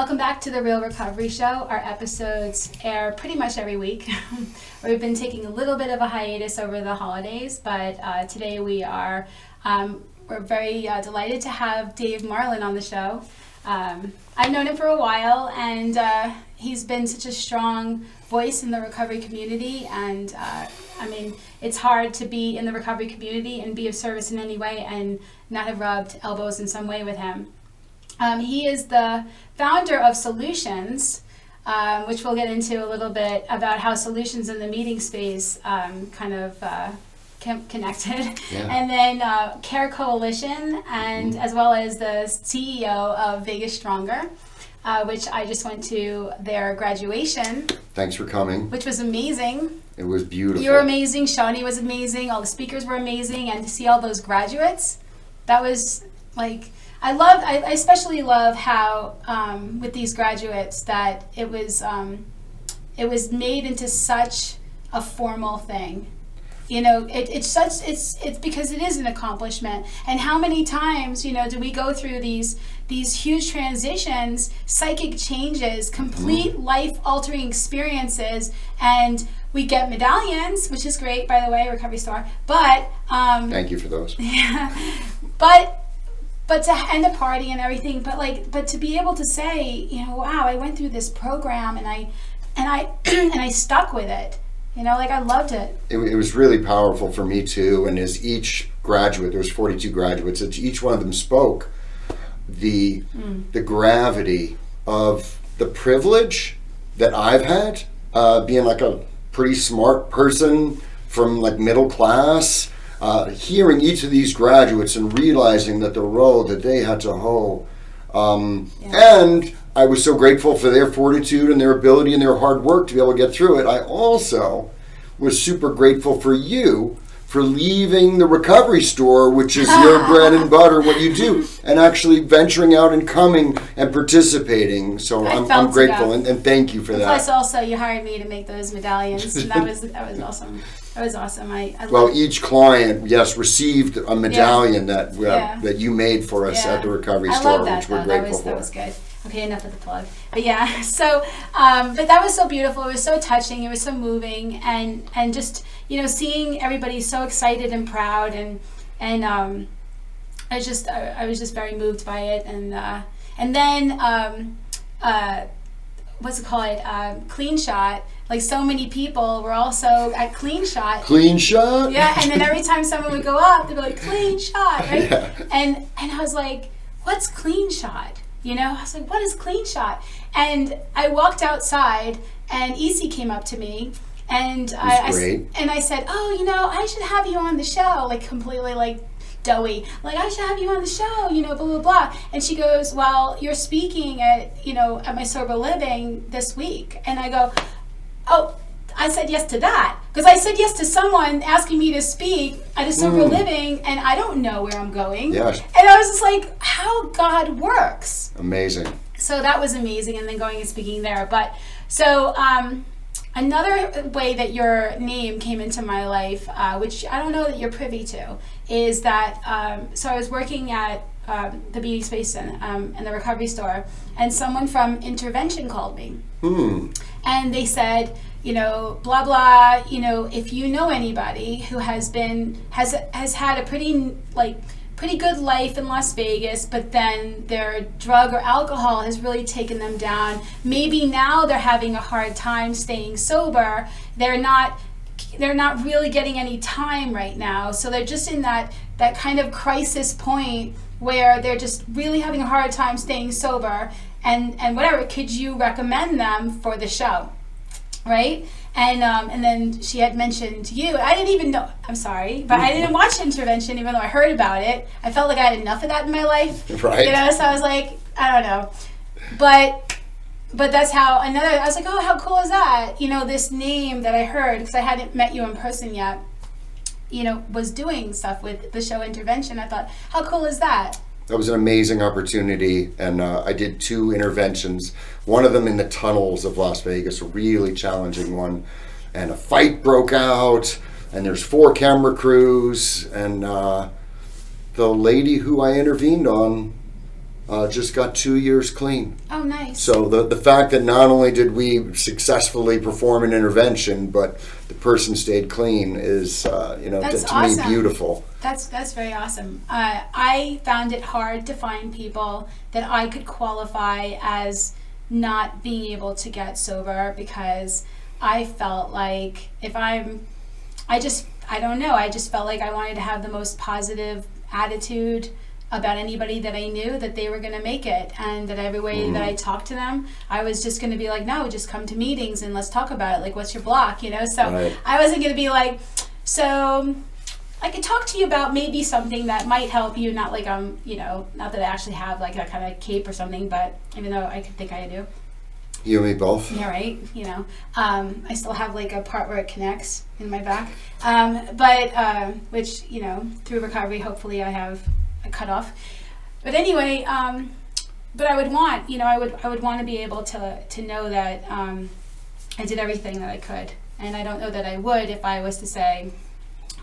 Welcome back to the Real Recovery Show. Our episodes air pretty much every week. We've been taking a little bit of a hiatus over the holidays, but today we're very delighted to have Dave Marlon on the show. I've known him for a while, and he's been such a strong voice in the recovery community, and it's hard to be in the recovery community and be of service in any way and not have rubbed elbows in some way with him. He is the founder of Solutions, which we'll get into a little bit about how solutions in the meeting space connected. Yeah. And then Care Coalition, and as well as the CEO of Vegas Stronger, which I just went to their graduation. Thanks for coming. Which was amazing. It was beautiful. You were amazing. Shawnee was amazing. All the speakers were amazing. And to see all those graduates, that was like... I especially love how with these graduates that it was made into such a formal thing. You know, it's because it is an accomplishment. And how many times, do we go through these huge transitions, psychic changes, complete life-altering experiences, and we get medallions, which is great, by the way, Recovery Store. But thank you for those. Yeah, but to end a party and everything, but to be able to say, wow, I went through this program and I stuck with it. I loved it. It was really powerful for me too. And as each graduate, there was 42 graduates, as each one of them spoke, the gravity of the privilege that I've had, being like a pretty smart person from like middle class. Hearing each of these graduates and realizing that the road that they had to hoe. And I was so grateful for their fortitude and their ability and their hard work to be able to get through it. I also was super grateful for you for leaving the Recovery Store, which is your bread and butter, what you do, and actually venturing out and coming and participating. So I'm grateful and thank you for that. Plus also you hired me to make those medallions, and that was awesome. That was awesome. Each client, yes, received a medallion that you made for us at the Recovery Store, which we're grateful for. That was good. Okay, enough of the plug. But yeah, so but that was so beautiful. It was so touching. It was so moving, and just seeing everybody so excited and proud, and I was just very moved by it, and then what's it called? Clean Shot. Like so many people were also at Clean Shot. Clean Shot? Yeah, and then every time someone would go up, they'd be like, Clean Shot, right? Yeah. And I was like, what's Clean Shot? I was like, what is Clean Shot? And I walked outside, and EC came up to me, and I said, oh, I should have you on the show, like completely like doughy. Like, I should have you on the show, blah, blah, blah. And she goes, well, you're speaking at my Sober Living this week. And I go, oh, I said yes to that. Because I said yes to someone asking me to speak at a Sober Living, and I don't know where I'm going. Yes. And I was just like, how God works. Amazing. So that was amazing, and then going and speaking there. But so another way that your name came into my life, which I don't know that you're privy to, is that, so I was working at the meeting space and the Recovery Store, and someone from Intervention called me. And they said, blah, blah, if you know anybody who has had a pretty good life in Las Vegas, but then their drug or alcohol has really taken them down. Maybe now they're having a hard time staying sober. They're not really getting any time right now. So they're just in that kind of crisis point where they're just really having a hard time staying sober, and whatever, could you recommend them for the show, right? And then she had mentioned you. I didn't even know, I'm sorry, but I didn't watch Intervention, even though I heard about it. I felt like I had enough of that in my life, right? So I was like, I don't know, but that's how I was like, oh, how cool is that? This name that I heard, because I hadn't met you in person yet, was doing stuff with the show Intervention. I thought, how cool is that? That was an amazing opportunity, and I did 2 interventions. One of them in the tunnels of Las Vegas, a really challenging one, and a fight broke out, and there's 4 camera crews, and the lady who I intervened on just got 2 years clean. Oh, nice. So the fact that not only did we successfully perform an intervention, but the person stayed clean is, That's to awesome. me, beautiful. That's very awesome. I found it hard to find people that I could qualify as not being able to get sober, because I felt like I don't know, I just felt like I wanted to have the most positive attitude about anybody that I knew, that they were going to make it, and that every way that I talked to them, I was just going to be like, no, just come to meetings and let's talk about it. Like, what's your block, So Right. I wasn't going to be like, so I could talk to you about maybe something that might help you, not like not that I actually have like that kind of cape or something, but even though I could think I do. You and me both. Yeah, right. I still have like a part where it connects in my back, but which through recovery, hopefully I have a cut off. But anyway, but I would want, I would want to be able to know that I did everything that I could, and I don't know that I would if I was to say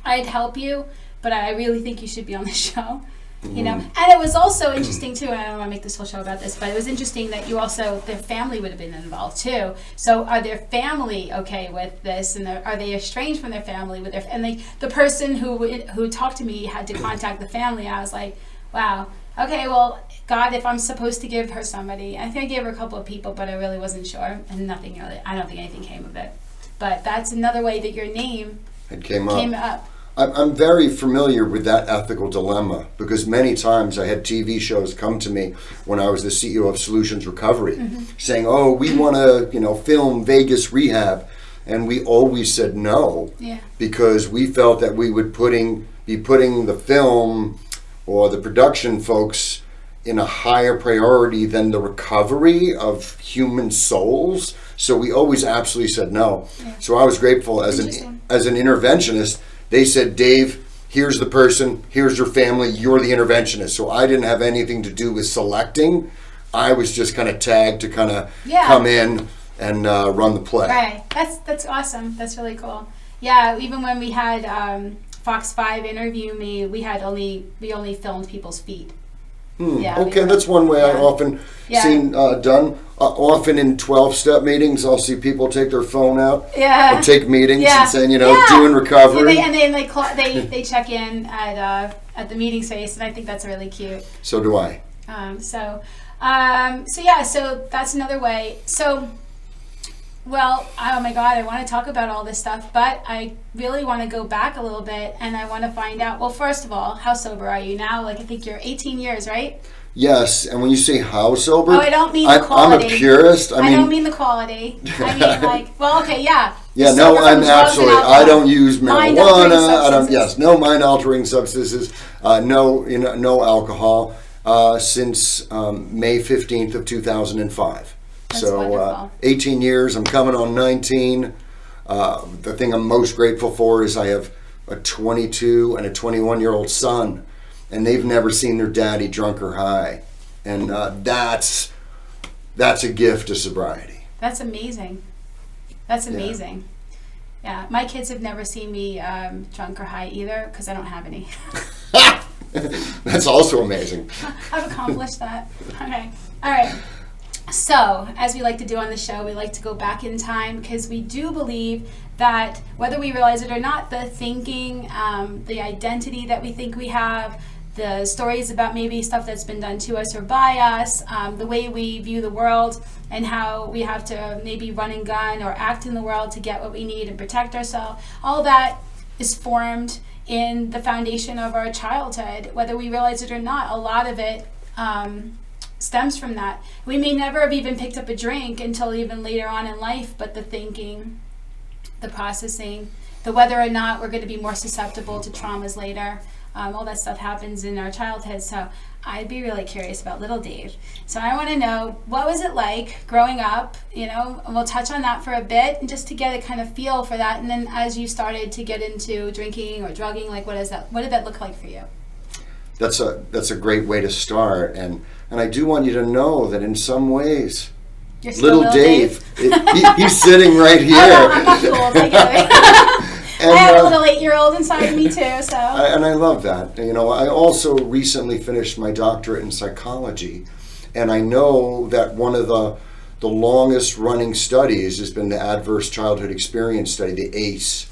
I'd help you, but I really think you should be on the show. And it was also interesting too, and I don't want to make this whole show about this, but it was interesting that their family would have been involved too. So are their family okay with this, and are they estranged from their family the person who talked to me had to contact the family. I was like, wow, okay, well, God, if I'm supposed to give her somebody, I think I gave her a couple of people, but I really wasn't sure, and I don't think anything came of it. But that's another way that your name Came up. I'm very familiar with that ethical dilemma, because many times I had TV shows come to me when I was the CEO of Solutions Recovery saying, oh, we want to, film Vegas rehab. And we always said no, because we felt that we would be putting the film or the production folks in a higher priority than the recovery of human souls. So we always absolutely said no. Yeah. So I was grateful as an interventionist. They said, Dave, here's the person, here's your family, you're the interventionist. So I didn't have anything to do with selecting. I was just kind of tagged to kind of come in and run the play. Right. That's awesome. That's really cool. Yeah, even when we had Fox 5 interview me, we only filmed people's feet. Yeah, okay, that's one way I often seen done. Often in 12-step meetings, I'll see people take their phone out or take meetings and saying, doing recovery. And then they check in at the meeting space, and I think that's really cute. So do I. So that's another way. So, well, oh my God, I want to talk about all this stuff, but I really want to go back a little bit, and I want to find out, well, first of all, how sober are you now? Like, I think you're 18 years, right? Yes, and when you say how sober, I don't mean the quality. I'm a purist. I don't mean the quality. I mean, like, well, okay, yeah. Yeah, no, I'm absolutely. I don't use marijuana. No mind-altering substances. No alcohol since May 15th of 2005. That's so wonderful. 18 years. I'm coming on 19. The thing I'm most grateful for is I have a 22 and a 21-year-old son, and they've never seen their daddy drunk or high, and that's a gift of sobriety. That's amazing. That's amazing. Yeah, my kids have never seen me drunk or high either, because I don't have any. That's also amazing. I've accomplished that. Okay. All right. So, as we like to do on the show, we like to go back in time, because we do believe that whether we realize it or not, the thinking, the identity that we think we have, the stories about maybe stuff that's been done to us or by us, the way we view the world, and how we have to maybe run and gun or act in the world to get what we need and protect ourselves, all that is formed in the foundation of our childhood. Whether we realize it or not, a lot of it stems from that. We may never have even picked up a drink until even later on in life, but the thinking, the processing, the whether or not we're going to be more susceptible to traumas later, all that stuff happens in our childhood. So I'd be really curious about little Dave. So I want to know, what was it like growing up, and we'll touch on that for a bit, and just to get a kind of feel for that. And then as you started to get into drinking or drugging, like what did that look like for you? That's a great way to start, and I do want you to know that in some ways, little Dave. He's sitting right here. I'm not cool. I get it. I have a little 8-year-old inside me too, so. And I love that. You know, I also recently finished my doctorate in psychology, and I know that one of the longest running studies has been the Adverse Childhood Experience Study, the ACE.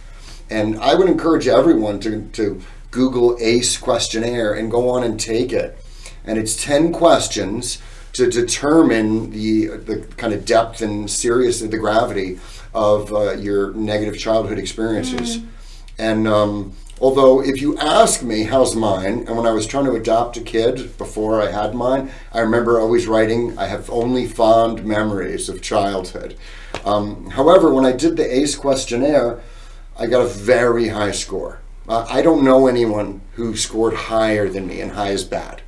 And I would encourage everyone to Google ACE questionnaire and go on and take it. And it's 10 questions to determine the kind of depth and seriousness, the gravity of your negative childhood experiences. And although if you ask me, how's mine? And when I was trying to adopt a kid before I had mine, I remember always writing, I have only fond memories of childhood. However, when I did the ACE questionnaire, I got a very high score. I don't know anyone who scored higher than me, and high is bad.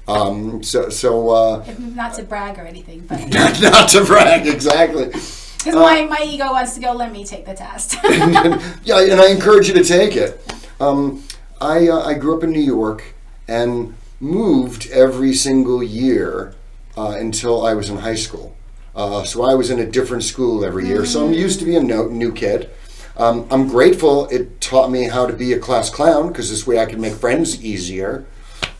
Not to brag or anything, but not to brag, exactly. Because my ego wants to go, let me take the test. Yeah, and I encourage you to take it. I grew up in New York and moved every single year until I was in high school. So I was in a different school every year. So I'm used to being a new kid. I'm grateful it taught me how to be a class clown, because this way I can make friends easier.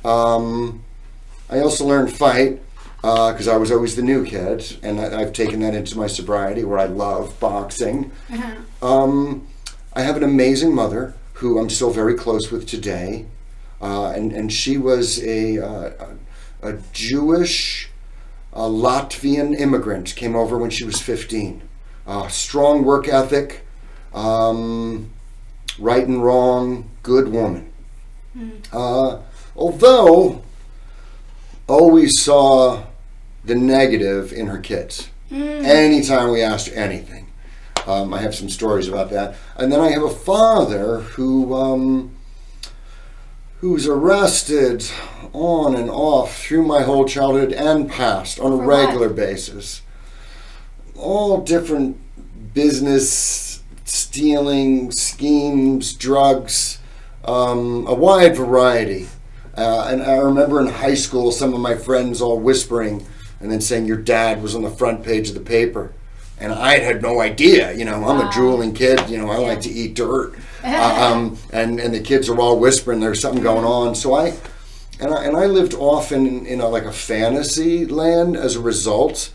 I also learned to fight because I was always the new kid, and I've taken that into my sobriety, where I love boxing. I have an amazing mother who I'm still very close with today, and she was a Jewish Latvian immigrant, came over when she was 15. Strong work ethic, right and wrong, good woman. Although always saw the negative in her kids. Anytime we asked her anything. I have some stories about that. And then I have a father who's arrested on and off through my whole childhood and past on a regular basis. All different business stealing schemes, drugs, a wide variety. And I remember in high school, some of my friends all whispering and then saying, your dad was on the front page of the paper. And I had no idea, you know, I'm a drooling kid, you know, I like to eat dirt. And the kids are all whispering there's something going on. So I lived often in like a fantasy land as a result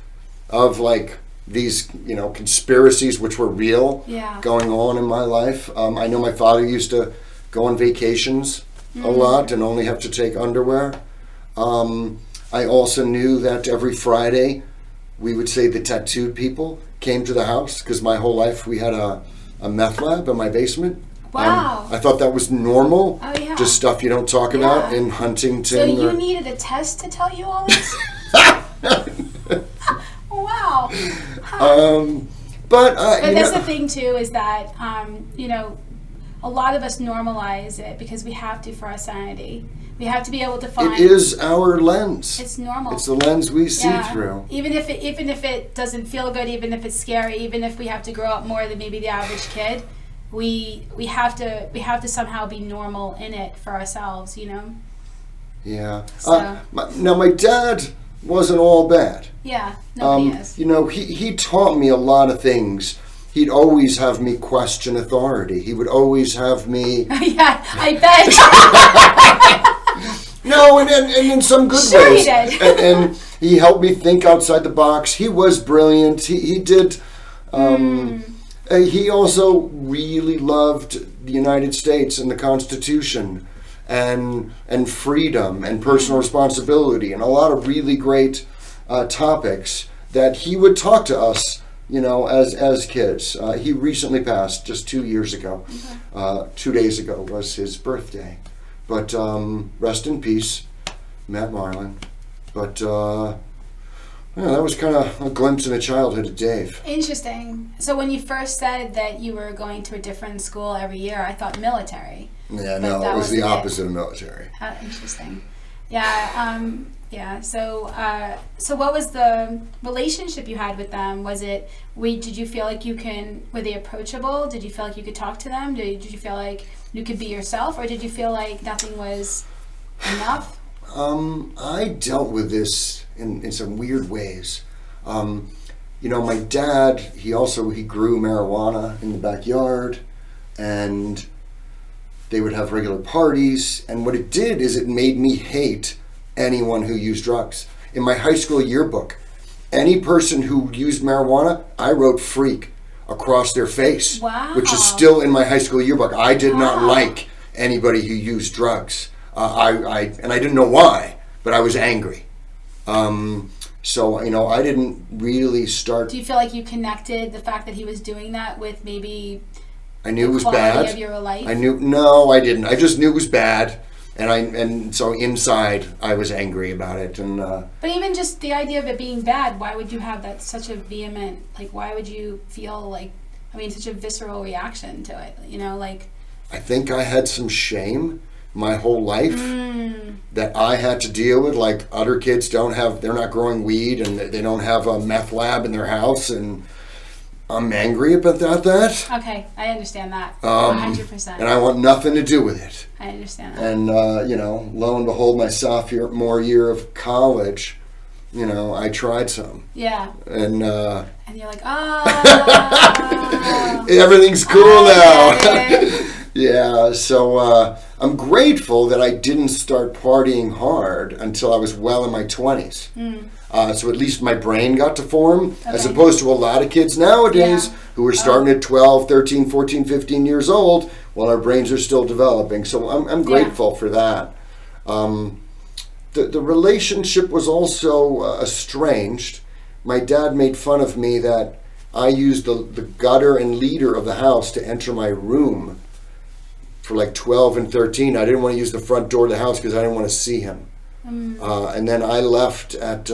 of like these, you know, conspiracies which were real going on in my life. I know my father used to go on vacations a lot and only have to take underwear. I also knew that every Friday we would say the tattooed people came to the house, because my whole life we had a meth lab in my basement. Wow. I thought that was normal. Oh, yeah. Just stuff you don't talk about in Huntington. So you needed a test to tell you all this? Wow. But that's the thing too, is that you know, a lot of us normalize it because we have to for our sanity. We have to be able to find. It is our lens. It's normal. It's the lens we see through. Even if it doesn't feel good, even if it's scary, even if we have to grow up more than maybe the average kid, we have to somehow be normal in it for ourselves, you know. Yeah. So. Now my dad wasn't all bad. Yeah. Nobody is. You know, he taught me a lot of things. He'd always have me question authority. He would always have me. Yeah, I bet. No, and in some good sure ways. He did. and he helped me think outside the box. He was brilliant. He did. He also really loved the United States and the Constitution, and freedom and personal responsibility, and a lot of really great topics that he would talk to us, you know, as kids. He recently passed just 2 years ago. 2 days ago was his birthday. But rest in peace, Matt Marlon. But that was kind of a glimpse into childhood of Dave. Interesting. So when you first said that you were going to a different school every year, I thought military. Yeah, no, it was the opposite of military. Interesting. Yeah. Yeah. So what was the relationship you had with them? Did you feel like were they approachable? Did you feel like you could talk to them? Did you feel like you could be yourself, or did you feel like nothing was enough? I dealt with this in some weird ways. You know, my dad, he grew marijuana in the backyard, and they would have regular parties. And what it did is it made me hate anyone who used drugs. In my high school yearbook, any person who used marijuana, I wrote freak across their face, Wow. which is still in my high school yearbook. I did not like anybody who used drugs. I didn't know why, but I was angry. So, I didn't really start. Do you feel like you connected the fact that he was doing that with maybe I knew it was quality bad. of your life? No, I didn't. I just knew it was bad. And so inside I was angry about it. And But even just the idea of it being bad, why would you have that such a vehement, why would you feel such a visceral reaction to it? I think I had some shame my whole life that I had to deal with. Like other kids they're not growing weed and they don't have a meth lab in their house, and I'm angry about that. Okay, I understand that. 100%. And I want nothing to do with it. I understand that. And, lo and behold, my sophomore year of college, I tried some. Yeah. And you're like, everything's cool now. Okay. Yeah, so I'm grateful that I didn't start partying hard until I was well in my 20s. So at least my brain got to form, as opposed to a lot of kids nowadays who are starting at 12, 13, 14, 15 years old while our brains are still developing. So I'm grateful for that. The relationship was also estranged. My dad made fun of me that I used the gutter and leader of the house to enter my room for 12 and 13. I didn't want to use the front door of the house because I didn't want to see him. And then I left at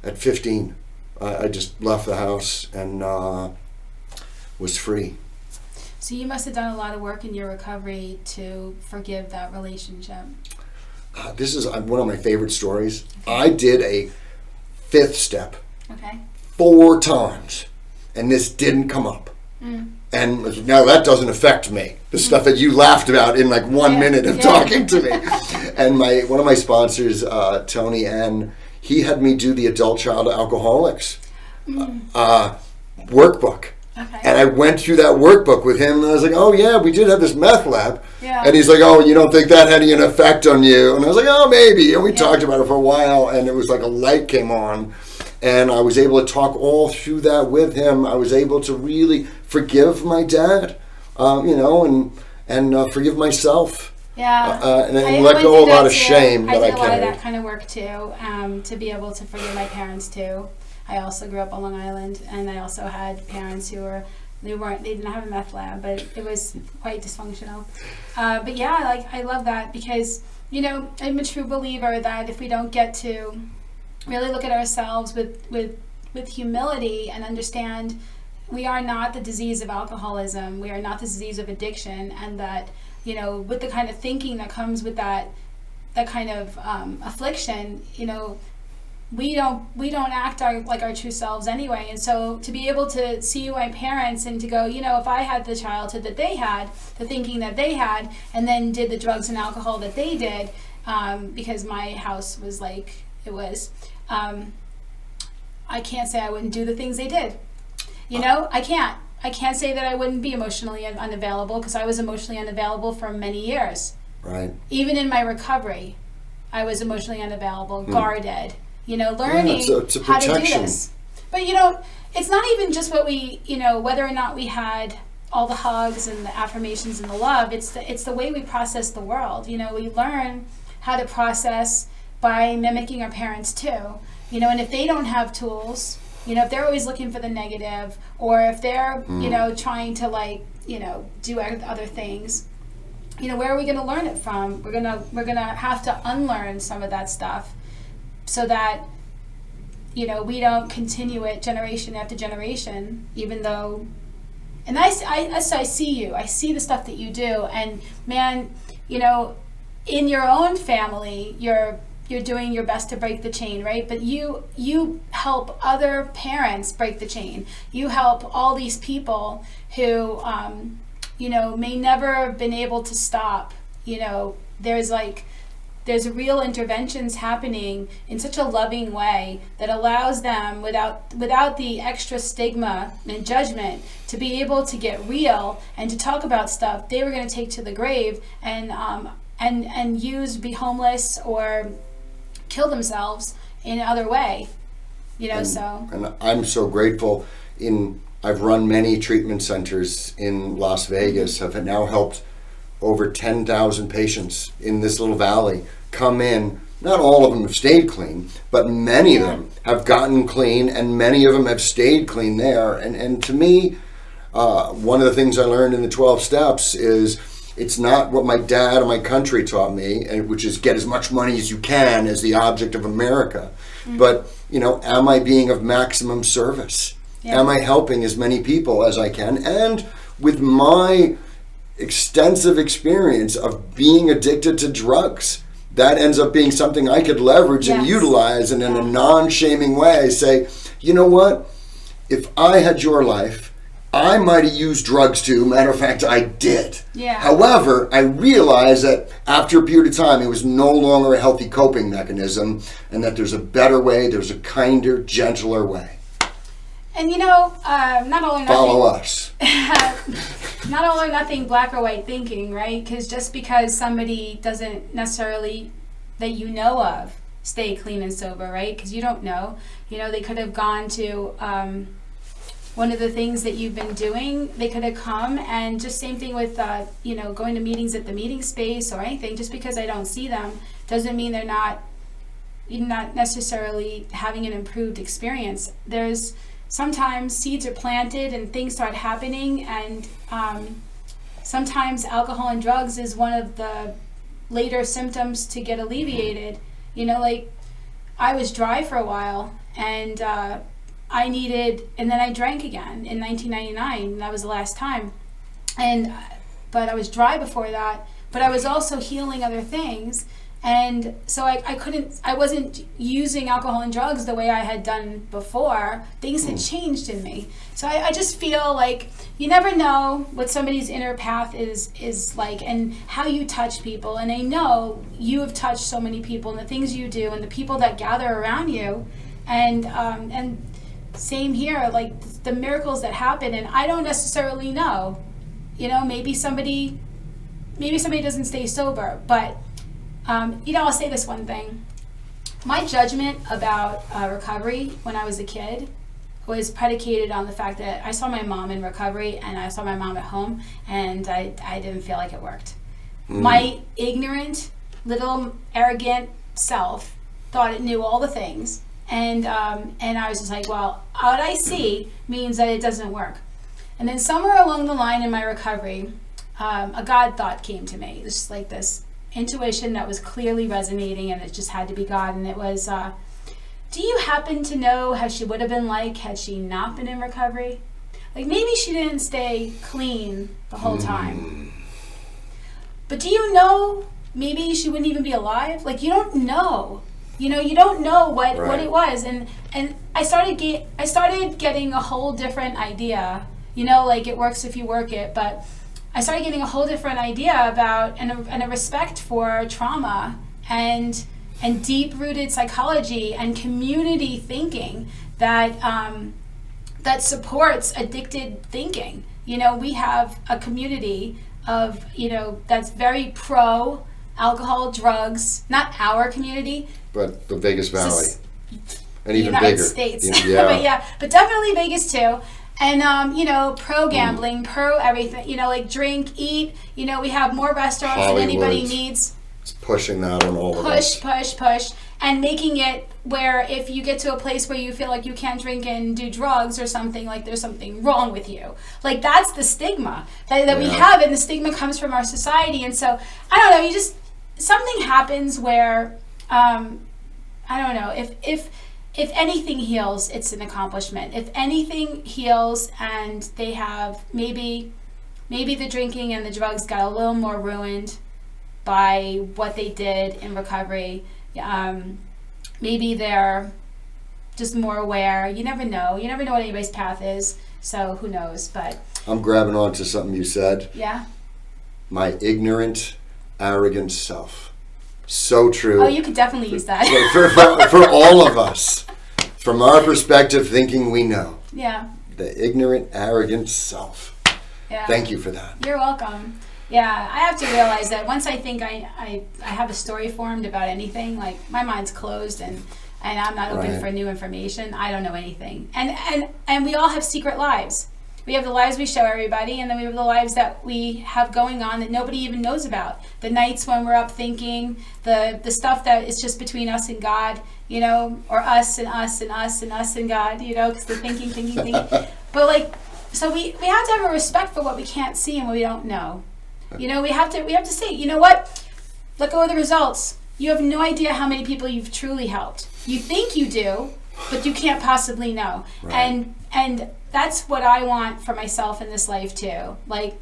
15. I just left the house and was free. So you must have done a lot of work in your recovery to forgive that relationship. This is one of my favorite stories. Okay. I did a 5th step 4 times, and this didn't come up. And now that doesn't affect me. The stuff that you laughed about in 1 minute of talking to me. And one of my sponsors, Tony N., he had me do the Adult Child Alcoholics workbook. Okay. And I went through that workbook with him, and I was like, oh yeah, we did have this meth lab. Yeah. And he's like, oh, you don't think that had any effect on you? And I was like, oh, maybe. And we talked about it for a while, and it was like a light came on. And I was able to talk all through that with him. I was able to really forgive my dad, and forgive myself. Yeah. And let go of a lot of shame that I carried. I did a lot of that kind of work too, to be able to forgive my parents too. I also grew up on Long Island, and I also had parents who they didn't have a meth lab, but it was quite dysfunctional. But yeah, I love that because, I'm a true believer that if we don't get to really look at ourselves with humility and understand we are not the disease of alcoholism, we are not the disease of addiction, and that, with the kind of thinking that comes with that kind of affliction, we don't act like our true selves anyway. And so to be able to see my parents and to go, if I had the childhood that they had, the thinking that they had, and then did the drugs and alcohol that they did, because my house was like it was, I can't say I wouldn't do the things they did. I can't say that I wouldn't be emotionally unavailable, because I was emotionally unavailable for many years. Right. Even in my recovery, I was emotionally unavailable, guarded. Learning how to do this. But it's not even just what we, whether or not we had all the hugs and the affirmations and the love. It's the way we process the world. We learn how to process by mimicking our parents too. And if they don't have tools, if they're always looking for the negative, or if they're trying to do other things, where are we going to learn it from? We're gonna have to unlearn some of that stuff, so that we don't continue it generation after generation, even though. And I see you. I see the stuff that you do, and man, in your own family, you're doing your best to break the chain, right? But you help other parents break the chain. You help all these people who may never have been able to stop. There's there's real interventions happening in such a loving way that allows them, without the extra stigma and judgment, to be able to get real and to talk about stuff they were going to take to the grave and use, be homeless or kill themselves in other way. And I'm so grateful. I've run many treatment centers in Las Vegas, have now helped over 10,000 patients in this little valley come in. Not all of them have stayed clean, but many of them have gotten clean, and many of them have stayed clean there. And to me, one of the things I learned in the 12 steps is it's not what my dad and my country taught me, which is get as much money as you can as the object of America. But, am I being of maximum service? Yeah. Am I helping as many people as I can? And with my extensive experience of being addicted to drugs, that ends up being something I could leverage and utilize, and in a non-shaming way say, you know what? If I had your life, I might have used drugs too. Matter of fact, I did. Yeah. However, I realized that after a period of time, it was no longer a healthy coping mechanism, and that there's a better way, there's a kinder, gentler way. And not only follow us. Not all or nothing, black or white thinking, right? Because just because somebody doesn't necessarily, that you know of, stay clean and sober, right? Because you don't know. They could have gone to one of the things that you've been doing. They could have come, and just same thing with going to meetings at the meeting space or anything. Just because I don't see them doesn't mean they're not necessarily having an improved experience. There's sometimes seeds are planted and things start happening, and sometimes alcohol and drugs is one of the later symptoms to get alleviated. Like I was dry for a while, and and then I drank again in 1999, and that was the last time. But I was dry before that, but I was also healing other things. And so I wasn't using alcohol and drugs the way I had done before. Things had changed in me. So I just feel like you never know what somebody's inner path is like, and how you touch people. And I know you have touched so many people, and the things you do, and the people that gather around you, and same here, like the miracles that happen. And I don't necessarily know, maybe somebody doesn't stay sober, but I'll say this one thing. My judgment about recovery when I was a kid was predicated on the fact that I saw my mom in recovery and I saw my mom at home, and I didn't feel like it worked. My ignorant, little arrogant self thought it knew all the things, and I was just like, well, what I see means that it doesn't work. And then somewhere along the line in my recovery, a God thought came to me. It was just like this intuition that was clearly resonating, and it just had to be God. And it was, do you happen to know how she would have been like had she not been in recovery? Like maybe she didn't stay clean the whole time. But do you know maybe she wouldn't even be alive? Like you don't know. You don't know what it was. And I started getting a whole different idea. Like it works if you work it, but I started getting a whole different idea about and a respect for trauma and deep-rooted psychology and community thinking that supports addicted thinking. We have a community of that's very pro alcohol, drugs. Not our community, but the Vegas Valley, and even United bigger. States. Yeah. but definitely Vegas too. And, pro gambling, pro everything, like drink, eat, we have more restaurants than anybody needs. It's pushing that on all of us. Push, and making it where if you get to a place where you feel like you can't drink and do drugs or something, like there's something wrong with you. Like that's the stigma that we have, and the stigma comes from our society. And so, I don't know, something happens where, I don't know, if anything heals, it's an accomplishment. If anything heals and they have maybe the drinking and the drugs got a little more ruined by what they did in recovery, maybe they're just more aware. You never know. You never know what anybody's path is, so who knows. But I'm grabbing onto something you said. Yeah. My ignorant, arrogant self. So true. Oh, you could definitely use that. For all of us, from our perspective, thinking we know. Yeah. The ignorant, arrogant self. Yeah. Thank you for that. You're welcome. Yeah, I have to realize that once I think I have a story formed about anything, like my mind's closed and I'm not open for new information. I don't know anything. And we all have secret lives. We have the lives we show everybody, and then we have the lives that we have going on that nobody even knows about. The nights when we're up thinking, the stuff that is just between us and God, you know, or us and us and us and us and God, you know, because the thinking. But like, so we have to have a respect for what we can't see and what we don't know. You know, we have to say, you know what? Let go of the results. You have no idea how many people you've truly helped. You think you do, but you can't possibly know. Right. And that's what I want for myself in this life too. Like,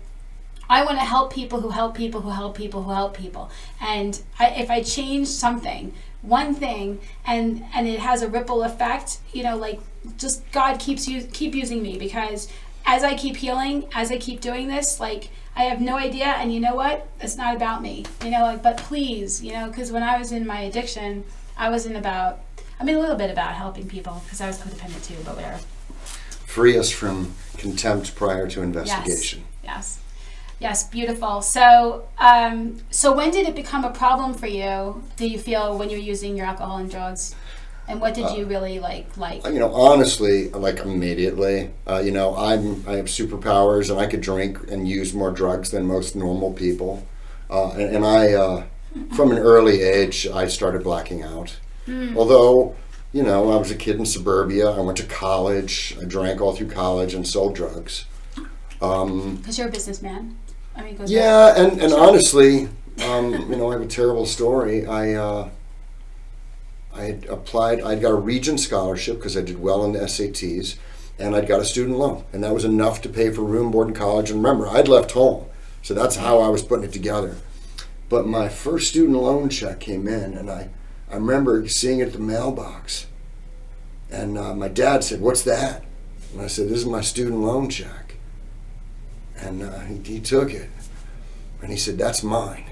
I want to help people who help people who help people who help people. And if I change something, one thing, and it has a ripple effect, you know, like, just God keep using me, because as I keep healing, as I keep doing this, like, I have no idea, and you know what? It's not about me, you know, like, but please, you know, because when I was in my addiction, I wasn't about, I mean, a little bit about helping people, because I was codependent too, but whatever. Free us from contempt prior to investigation. Yes, beautiful. So, so when did it become a problem for you, do you feel, when you're using your alcohol and drugs? And what did you really like? You know, honestly, like immediately. You know, I have superpowers, and I could drink and use more drugs than most normal people. And I, from an early age, I started blacking out. Although, you know, I was a kid in suburbia. I went to college. I drank all through college and sold drugs. Because you're a businessman. I mean, yeah, and honestly, you know, I have a terrible story. I had applied, I'd got a Regent scholarship because I did well in the SATs, and I'd got a student loan, and that was enough to pay for room, board, and college. And remember, I'd left home, so that's how I was putting it together. But my first student loan check came in, and I remember seeing it at the mailbox, and my dad said, "What's that?" And I said, "This is my student loan check." And he took it, and he said, "That's mine."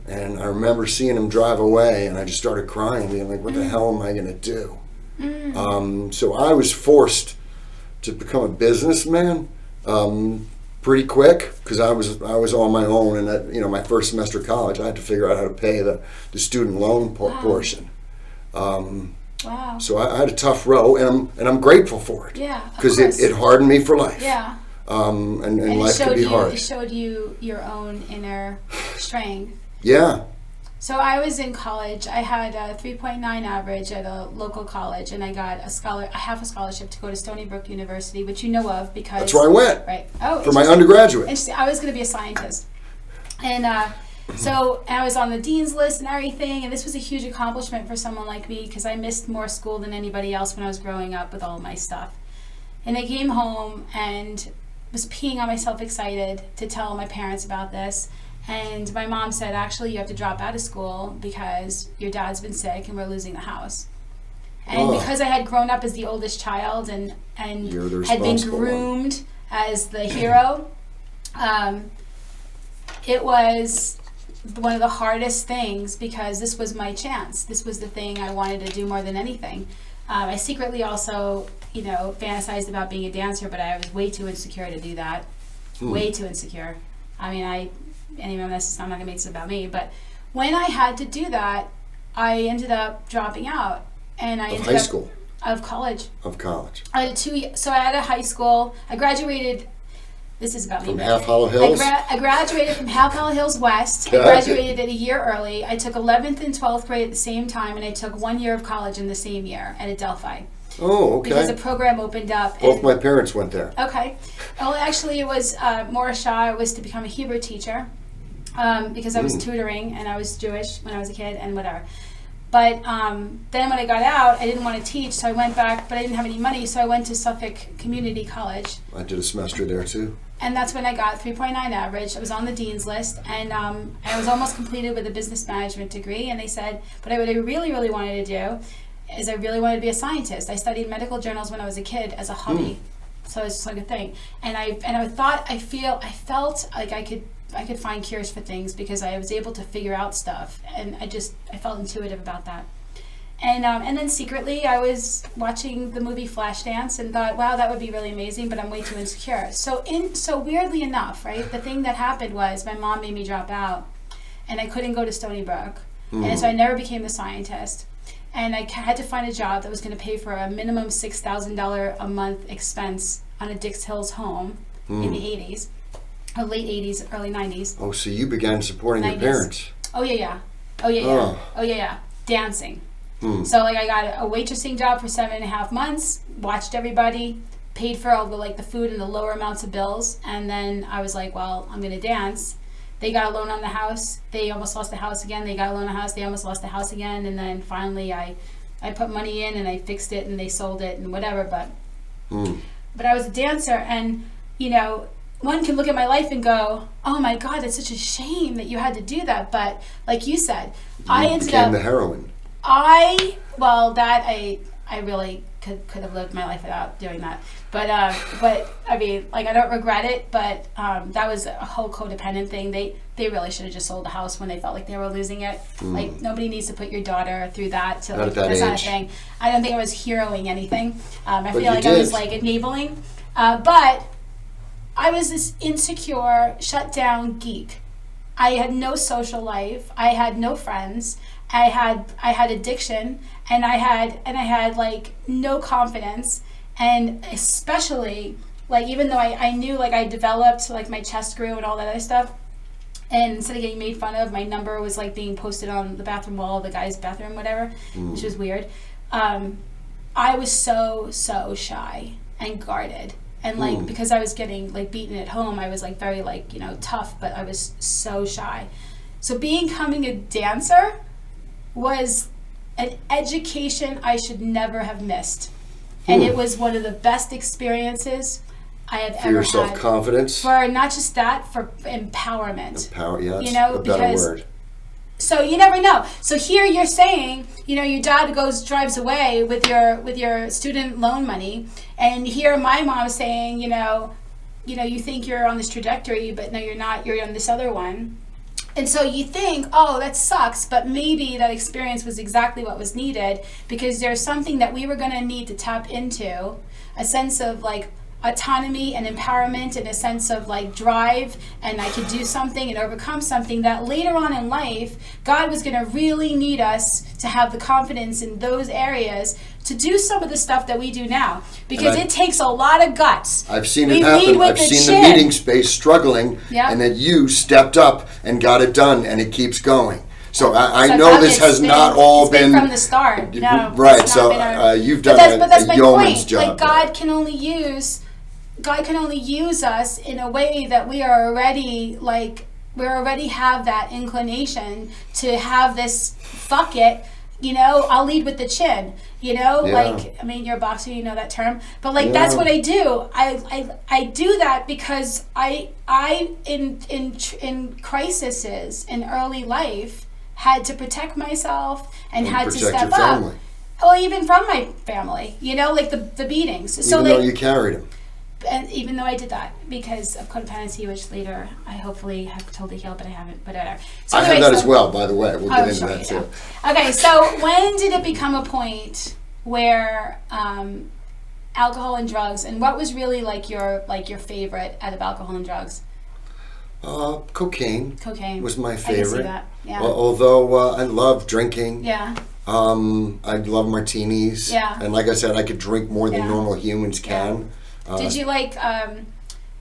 And I remember seeing him drive away, and I just started crying, being like, what the hell am I going to do? So I was forced to become a businessman pretty quick, because I was on my own, and at, you know, my first semester of college, I had to figure out how to pay the student loan portion. Wow. So I had a tough row, and I'm grateful for it. Yeah, because it hardened me for life. Yeah. And life can be hard. It showed you your own inner strength. Yeah. So I was in college. I had a 3.9 average at a local college, and I got half a scholarship to go to Stony Brook University, which you know of because that's where I went. Right. Oh, for my undergraduate. I was going to be a scientist, and so I was on the dean's list and everything. And this was a huge accomplishment for someone like me, because I missed more school than anybody else when I was growing up with all of my stuff. And I came home and was peeing on myself, excited to tell my parents about this. And my mom said, actually, you have to drop out of school because your dad's been sick and we're losing the house. And because I had grown up as the oldest child and had been groomed as the hero, it was one of the hardest things, because this was my chance. This was the thing I wanted to do more than anything. I secretly also, you know, fantasized about being a dancer, but I was way too insecure to do that. Way too insecure. I mean, anyway, I'm not going to make this about me, but when I had to do that, I ended up dropping out, and I ended high school, of college. I had so I had a high school. I graduated. This is about me. From Half Hollow Hills. I graduated from Half Hollow Hills West. I graduated a year early. I took 11th and 12th grade at the same time, and I took 1 year of college in the same year at Adelphi. Oh, okay. Because a program opened up. Both my parents went there. Okay. Well, actually, it was Morishah. It was to become a Hebrew teacher, because I was tutoring, and I was Jewish when I was a kid, and whatever. But then when I got out, I didn't want to teach, so I went back, but I didn't have any money, so I went to Suffolk Community College. I did a semester there, too. And that's when I got 3.9 average. I was on the dean's list, and I was almost completed with a business management degree, and they said, but what I really, really wanted to do is I really wanted to be a scientist. I studied medical journals when I was a kid as a hobby. So it's just like a thing. And I felt like I could find cures for things because I was able to figure out stuff, and I felt intuitive about that. And then secretly I was watching the movie Flashdance and thought, wow, that would be really amazing, but I'm way too insecure. So weirdly enough, right, the thing that happened was my mom made me drop out, and I couldn't go to Stony Brook. And so I never became the scientist. And I had to find a job that was going to pay for a minimum $6,000 a month expense on a Dix Hills home in the 80s, or late 80s, early 90s. Oh, so you began supporting 90s. Your parents. Oh, yeah. Dancing. So like I got a waitressing job for 7.5 months, watched everybody, paid for all the food and the lower amounts of bills, and then I was like, well, I'm going to dance. They got a loan on the house. They almost lost the house again. They got a loan on the house. They almost lost the house again. And then finally I put money in and I fixed it and they sold it and whatever. But I was a dancer, and, you know, one can look at my life and go, oh my God, it's such a shame that you had to do that. But like you said, I ended up... became the heroine. I really could have lived my life without doing that. But I mean, like, I don't regret it, but that was a whole codependent thing. They really should have just sold the house when they felt like they were losing it. Like, nobody needs to put your daughter through that. Not at that age. That's not a thing. I don't think I was heroing anything. I feel like I was, like, enabling. But I was this insecure, shut down geek. I had no social life. I had no friends. I had addiction, and I had like no confidence, and especially like, even though I knew, like, I developed, like, my chest grew and all that other stuff, and instead of getting made fun of, my number was like being posted on the bathroom wall of the guy's bathroom, whatever, which was weird. I was so shy and guarded, and like because I was getting like beaten at home, I was like very, like, you know, tough, but I was so shy. So becoming a dancer was an education I should never have missed. And it was one of the best experiences I have ever had. For your self-confidence? For not just that, for empowerment. Yeah, you know, a better word. So you never know. So here you're saying, you know, your dad drives away with your student loan money, and here my mom's saying, you know, you think you're on this trajectory, but no, you're not. You're on this other one. And so you think, oh, that sucks, but maybe that experience was exactly what was needed, because there's something that we were going to need to tap into, a sense of like autonomy and empowerment, and a sense of like drive, and I could do something and overcome something that later on in life, God was going to really need us to have the confidence in those areas to do some of the stuff that we do now, because it takes a lot of guts. I've seen it happen. I've seen the meeting space struggling, and then you stepped up and got it done, and it keeps going. So I know this has not all been from the start. No, right. So you've done a yeoman's job. Like, God can only use us in a way that we already have that inclination to have this fuck it. You know, I'll lead with the chin, you know, like, I mean, you're a boxer, you know that term, but like, that's what I do. I do that because I in crises in early life had to protect myself and had to step up. Well, even from my family, you know, like the beatings. So even though you carried them. And even though I did that because of codependency, which later I hopefully have totally healed, but I haven't, but whatever. So I have that as well, by the way. We'll get into that too. Okay, so when did it become a point where alcohol and drugs, and what was really like your favorite out of alcohol and drugs? Cocaine. Cocaine was my favorite. I can see that. Yeah. Although I love drinking. Yeah. I love martinis. Yeah. And like I said, I could drink more than normal humans can. Did you like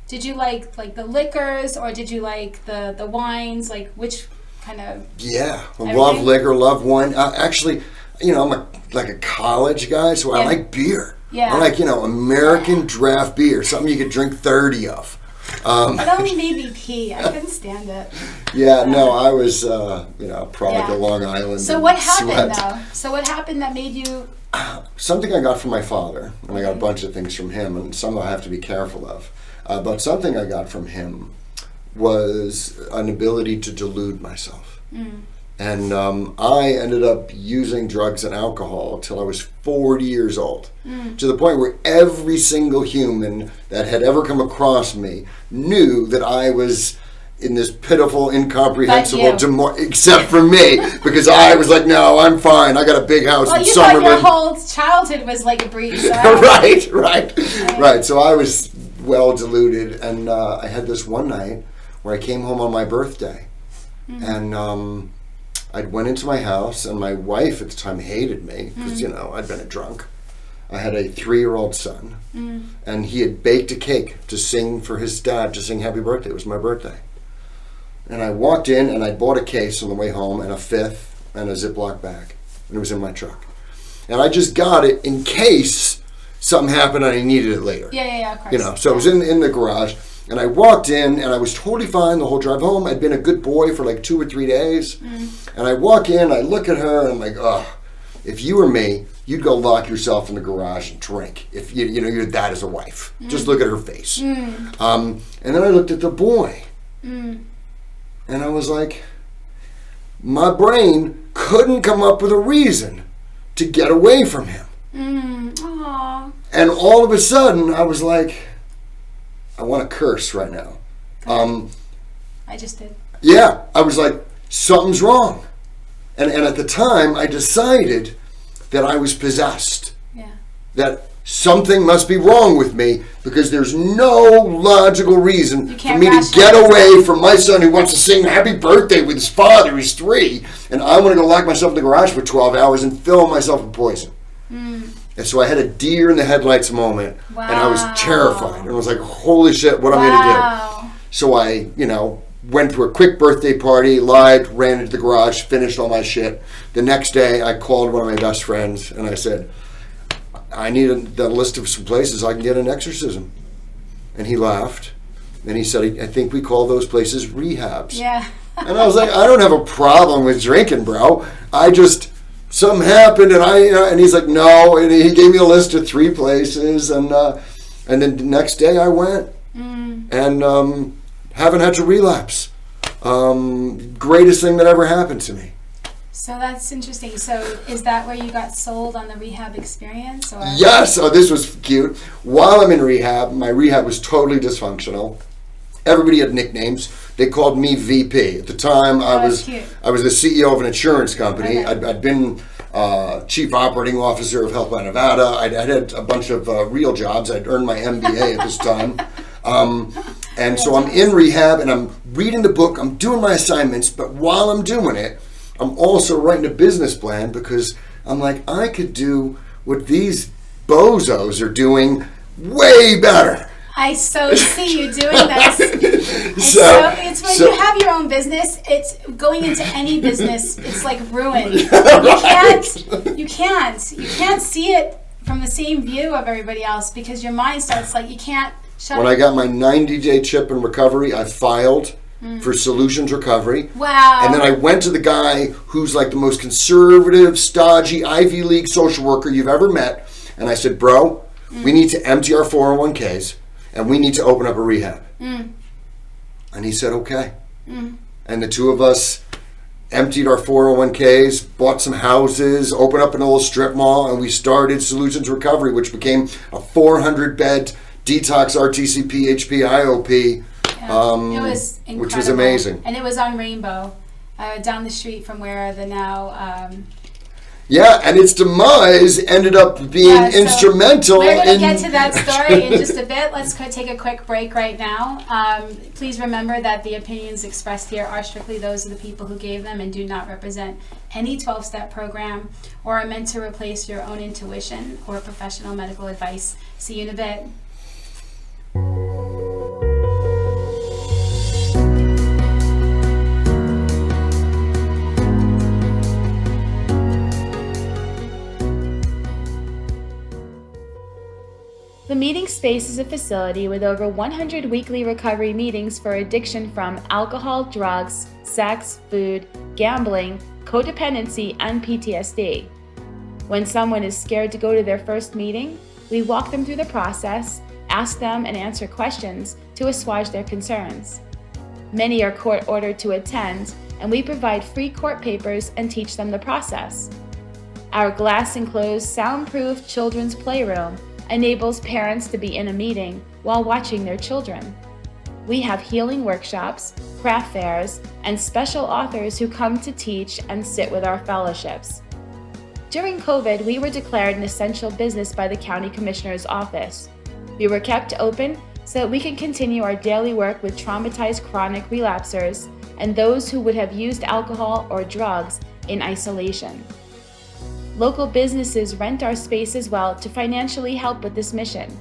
the liquors, or did you like the wines? Like, which kind of? Yeah, love liquor, love wine. Actually, you know, I'm like a college guy, so I like beer. Yeah. I like, you know, American draft beer, something you could drink 30 of. It only made me pee. I couldn't stand it. Yeah, no, I was, product of Long Island. So what happened though? So what happened that made you? Something I got from my father, and I got a bunch of things from him, and some I have to be careful of. But something I got from him was an ability to delude myself. And I ended up using drugs and alcohol until I was 40 years old, to the point where every single human that had ever come across me knew that I was in this pitiful, incomprehensible, except for me, because I was like, no, I'm fine. I got a big house in you Summerlin. thought your whole childhood was like a breeze. Right. So I was well deluded, and I had this one night where I came home on my birthday, and I went into my house, and my wife at the time hated me because, I'd been a drunk. I had a 3-year-old son, and he had baked a cake to sing for his dad, to sing happy birthday. It was my birthday. And I walked in, and I bought a case on the way home, and a fifth, and a Ziploc bag. And it was in my truck. And I just got it in case something happened and I needed it later. Yeah, of course. So it was in the garage. And I walked in, and I was totally fine the whole drive home. I'd been a good boy for like 2 or 3 days. And I walk in, I look at her, and I'm like, if you were me, you'd go lock yourself in the garage and drink. If you're that as a wife. Just look at her face. And then I looked at the boy. And I was like, my brain couldn't come up with a reason to get away from him. And all of a sudden, I was like, I want to curse right now. I just did. Yeah, I was like, something's wrong. And at the time, I decided that I was possessed. Yeah. That something must be wrong with me, because there's no logical reason for me to get away from my son who wants to sing happy birthday with his father. He's 3. And I want to go lock myself in the garage for 12 hours and fill myself with poison. And so I had a deer in the headlights moment. Wow. And I was terrified. And I was like, holy shit, what am I going to do? So I, went to a quick birthday party, lied, ran into the garage, finished all my shit. The next day, I called one of my best friends, and I said, I need a list of some places I can get an exorcism. And he laughed. And he said, I think we call those places rehabs. Yeah. And I was like, I don't have a problem with drinking, bro. Something happened, and and he's like, no. And he gave me a list of 3 places. And then the next day I went. And haven't had to relapse. Greatest thing that ever happened to me. So that's interesting. So is that where you got sold on the rehab experience? Or? Yes. Oh, this was cute. While I'm in rehab, my rehab was totally dysfunctional. Everybody had nicknames. They called me VP. At the time, I was the CEO of an insurance company. Okay. I'd been chief operating officer of Health by Nevada. I'd had a bunch of real jobs. I'd earned my MBA at this time. And so I'm in rehab, and I'm reading the book. I'm doing my assignments. But while I'm doing it, I'm also writing a business plan, because I'm like, I could do what these bozos are doing way better. I so see you doing this. It's when you have your own business, it's going into any business, it's like ruin. You can't see it from the same view of everybody else, because your mind starts like, you can't shut When I got my 90-day chip in recovery, I filed for Solutions Recovery. Wow. And then I went to the guy who's like the most conservative, stodgy, Ivy League social worker you've ever met. And I said, bro, we need to empty our 401ks, and we need to open up a rehab. And he said, okay. And the two of us emptied our 401ks, bought some houses, opened up an old strip mall, and we started Solutions Recovery, which became a 400-bed detox RTC PHP IOP. It was incredible. Which was amazing. And it was on Rainbow, down the street from where the now... Yeah, and its demise ended up being instrumental. We're going to get to that story in just a bit. Let's take a quick break right now. Please remember that the opinions expressed here are strictly those of the people who gave them and do not represent any 12-step program or are meant to replace your own intuition or professional medical advice. See you in a bit. The Meeting Space is a facility with over 100 weekly recovery meetings for addiction from alcohol, drugs, sex, food, gambling, codependency, and PTSD. When someone is scared to go to their first meeting, we walk them through the process, ask them and answer questions to assuage their concerns. Many are court-ordered to attend, and we provide free court papers and teach them the process. Our glass-enclosed, soundproof children's playroom enables parents to be in a meeting while watching their children. We have healing workshops, craft fairs, and special authors who come to teach and sit with our fellowships. During COVID, we were declared an essential business by the County Commissioner's Office. We were kept open so that we can continue our daily work with traumatized chronic relapsers and those who would have used alcohol or drugs in isolation. Local businesses rent our space as well to financially help with this mission,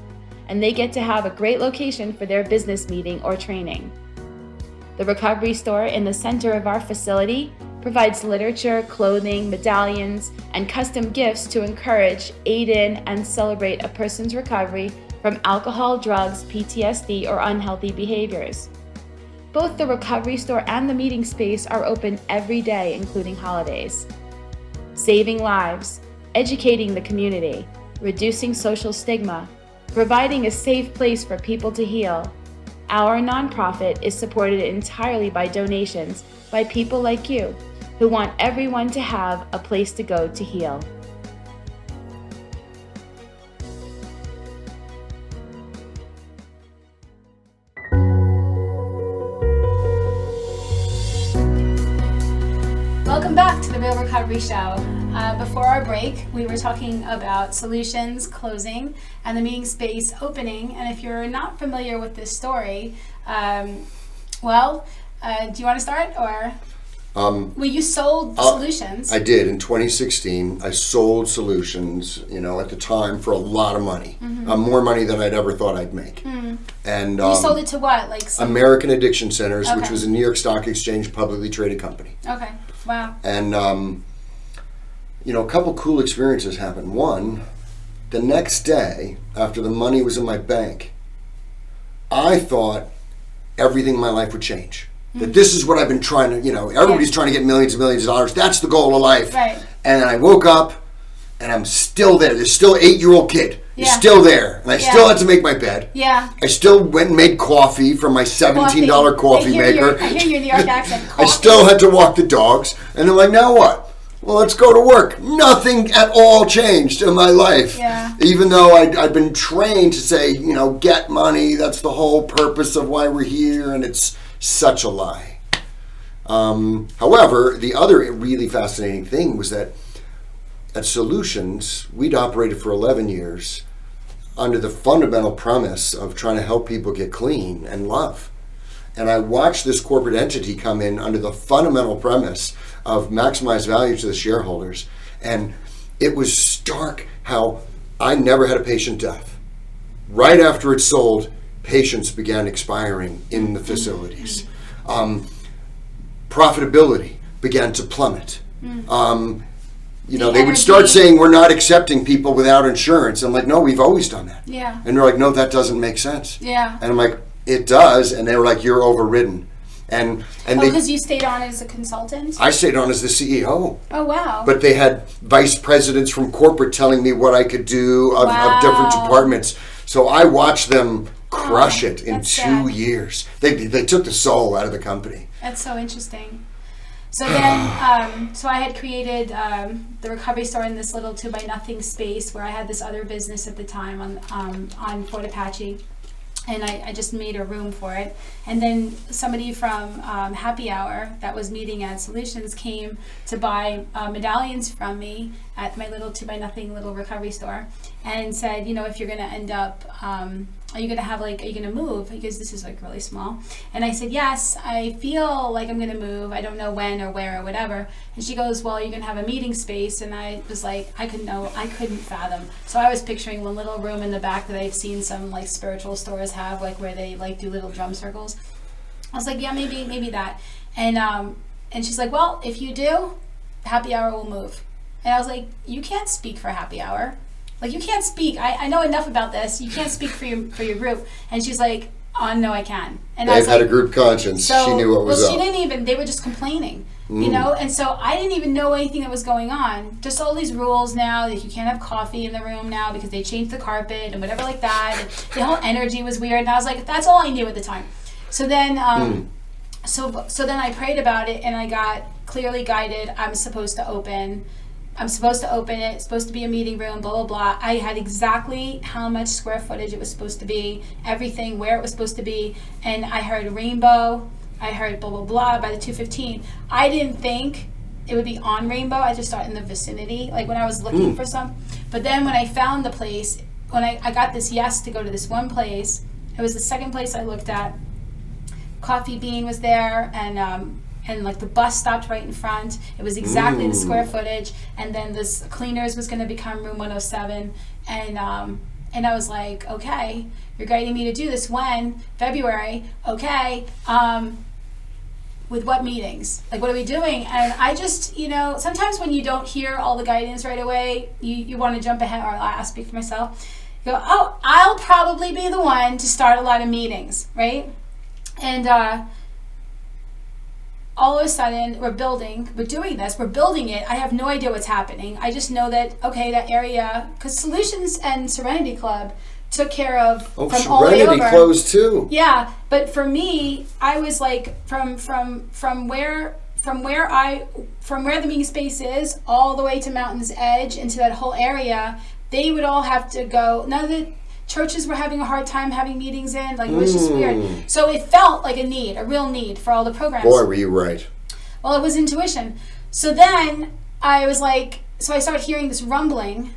and they get to have a great location for their business meeting or training. The recovery store in the center of our facility provides literature, clothing, medallions, and custom gifts to encourage, aid in, and celebrate a person's recovery from alcohol, drugs, PTSD, or unhealthy behaviors. Both the recovery store and the meeting space are open every day, including holidays. Saving lives, educating the community, reducing social stigma, providing a safe place for people to heal. Our nonprofit is supported entirely by donations by people like you who want everyone to have a place to go to heal. Welcome back to the Real Recovery Show. Before our break, we were talking about solutions closing and the meeting space opening. And if you're not familiar with this story, do you want to start or? Well, you sold Solutions. I did in 2016. I sold Solutions, at the time for a lot of money, more money than I'd ever thought I'd make. And you sold it to what, like American Addiction Centers, Okay. which was a New York Stock Exchange publicly traded company. Okay. Wow. And a couple cool experiences happened. One, the next day after the money was in my bank, I thought everything in my life would change. That this is what I've been trying to, everybody's trying to get millions and millions of dollars. That's the goal of life. Right. And I woke up and I'm still there. There's still an 8-year-old kid. He's Yeah. still there. And I still had to make my bed. Yeah. I still went and made coffee from my $17 coffee maker. I hear your New York accent. I still had to walk the dogs. And I'm like, now what? Well, let's go to work. Nothing at all changed in my life. Yeah. Even though I'd been trained to say, get money. That's the whole purpose of why we're here. And it's such a lie. However, the other really fascinating thing was that at Solutions, we'd operated for 11 years under the fundamental premise of trying to help people get clean and love. And I watched this corporate entity come in under the fundamental premise of maximize value to the shareholders. And it was stark how I never had a patient death. Right after it sold, patients began expiring in the facilities. Profitability began to plummet. They would start saying, we're not accepting people without insurance. I'm like, no, we've always done that. Yeah. And they're like, no, that doesn't make sense. Yeah. And I'm like, it does. And they were like, you're overridden. And because you stayed on as a consultant? I stayed on as the CEO. Oh, wow. But they had vice presidents from corporate telling me what I could do of different departments. So I watched them crush it in 2 years. They took the soul out of the company. That's so interesting. So then, so I had created the recovery store in this little 2x0 space where I had this other business at the time on Fort Apache. And I just made a room for it. And then somebody from Happy Hour that was meeting at Solutions came to buy medallions from me at my little 2x0 little recovery store and said, if you're going to end up, are you going to move? Because this is really small. And I said, yes, I feel like I'm going to move. I don't know when or where or whatever. And she goes, well, you're going to have a meeting space. And I was like, I couldn't fathom. So I was picturing one little room in the back that I've seen some spiritual stores have, where they do little drum circles. I was like, yeah, maybe that. And she's like, well, if you do, Happy Hour will move. And I was like, you can't speak for Happy Hour. You can't speak. I know enough about this. You can't speak for your group. And she's like, oh, no, I can. And I was had a group conscience. So, she knew what was up. She didn't even, they were just complaining, And so I didn't even know anything that was going on. Just all these rules now that you can't have coffee in the room now because they changed the carpet and whatever like that. And the whole energy was weird. And I was like, that's all I knew at the time. So then so then I prayed about it, and I got clearly guided. I'm supposed to open it. It's supposed to be a meeting room, blah, blah, blah. I had exactly how much square footage it was supposed to be, everything, where it was supposed to be. And I heard Rainbow. I heard blah, blah, blah by the 215. I didn't think it would be on Rainbow. I just thought in the vicinity, like when I was looking for some. But then when I found the place, when I got this yes to go to this one place, it was the second place I looked at. Coffee Bean was there, and like the bus stopped right in front. It was exactly the square footage, and then this cleaners was going to become room 107, and I was like, okay, you're guiding me to do this when? February, okay, with what meetings? Like, what are we doing? And I just, sometimes when you don't hear all the guidance right away, you want to jump ahead, or I speak for myself, you go, oh, I'll probably be the one to start a lot of meetings, right? And all of a sudden, we're doing this, we're building it. I have no idea what's happening. I just know that, okay, that area, because Solutions and Serenity Club took care of from all the way over. Serenity closed too. Yeah, but for me, I was like, from where the meeting space is, all the way to Mountain's Edge, into that whole area, they would all have to go. None of the churches were having a hard time having meetings in, like, it was just weird. So it felt like a real need for all the programs. Boy, were you right. Well, it was intuition. So then I was like, so I started hearing this rumbling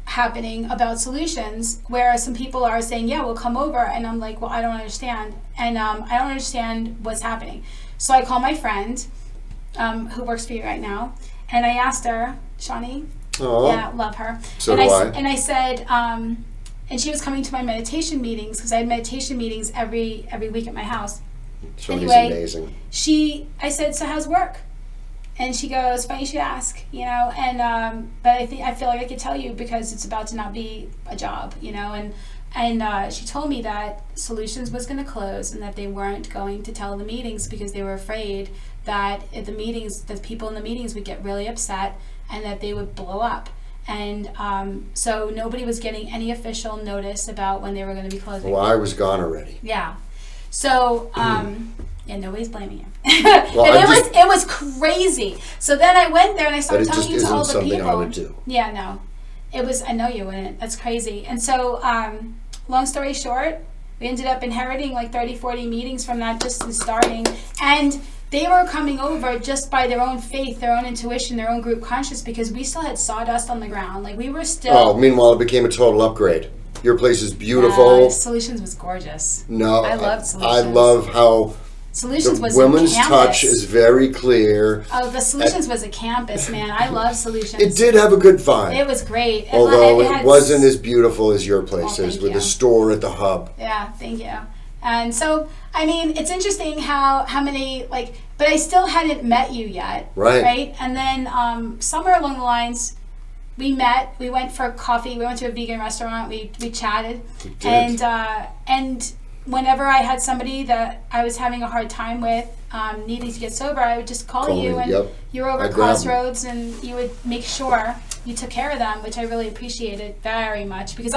happening about Solutions, where some people are saying, yeah, we'll come over. And I'm like, well, I don't understand. And I don't understand what's happening. So I call my friend, who works for you right now, and I asked her, Shawnee, yeah, love her. So do I. And I said, and she was coming to my meditation meetings, because I had meditation meetings every week at my house. Shawnee's amazing. I said, so how's work? And she goes, funny you should ask, and but I feel like I could tell you, because it's about to not be a job, and she told me that Solutions was going to close, and that they weren't going to tell the meetings because they were afraid that at the meetings, the people in the meetings would get really upset and that they would blow up. And so nobody was getting any official notice about when they were going to be closing. Well, I was gone already. Yeah. So, yeah, nobody's blaming you. Well, and it was crazy. So then I went there and I started talking to all the people. That just isn't something I would do. Yeah, no. It was, I know you wouldn't. That's crazy. And so, long story short, we ended up inheriting like 30, 40 meetings from that just in starting. And they were coming over just by their own faith, their own intuition, their own group conscious, because we still had sawdust on the ground. Like, we were still... Oh, meanwhile, it became a total upgrade. Your place is beautiful. Solutions was gorgeous. No, I loved Solutions. I love how Solutions the was women's a campus. touch is very clear. Oh, the Solutions was a campus, man. I love Solutions. It did have a good vibe. It was great. Although it wasn't as beautiful as your place is, with you. the store at the hub. Yeah, thank you. And so, I mean, it's interesting how many, like, but I still hadn't met you yet. Right? And then somewhere along the lines, we met. We went for coffee. We went to a vegan restaurant. We chatted. We did. And whenever I had somebody that I was having a hard time with, needing to get sober, I would just call you, and you were over at Crossroads, and you would make sure you took care of them, which I really appreciated very much, because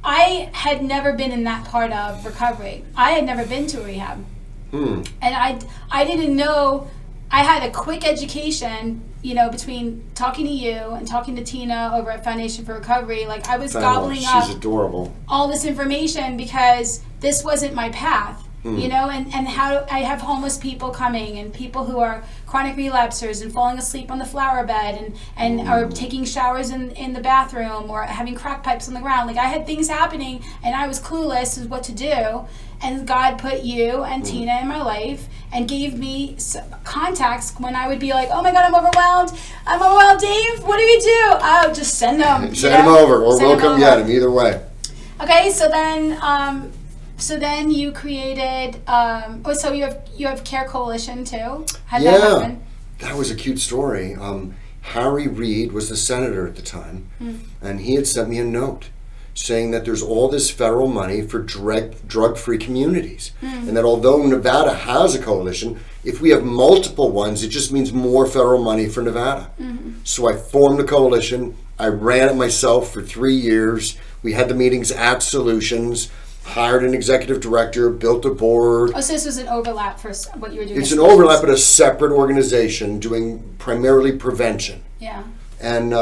I had never been in that part of recovery. I had never been to a rehab. And I didn't know. I had a quick education, between talking to you and talking to Tina over at Foundation for Recovery. Like, I was gobbling up. She's adorable. All this information, because this wasn't my path. And how I have homeless people coming, and people who are chronic relapsers and falling asleep on the flower bed, and are taking showers in the bathroom, or having crack pipes on the ground. Like, I had things happening, and I was clueless as what to do. And God put you and Tina in my life and gave me contacts when I would be like, oh my God, I'm overwhelmed. Dave, what do we do? Oh, just send them. Send them over, or we'll come get them, either way. Okay, so then you created, so you have Care Coalition too? How'd that happen? That was a cute story. Harry Reid was the senator at the time, and he had sent me a note saying that there's all this federal money for drug-free communities, and that although Nevada has a coalition, if we have multiple ones, it just means more federal money for Nevada. So I formed a coalition. I ran it myself for 3 years. We had the meetings at Solutions. hired an executive director, built a board. Oh, so this was an overlap for what you were doing. It's an overlap at a separate organization doing primarily prevention. Yeah. And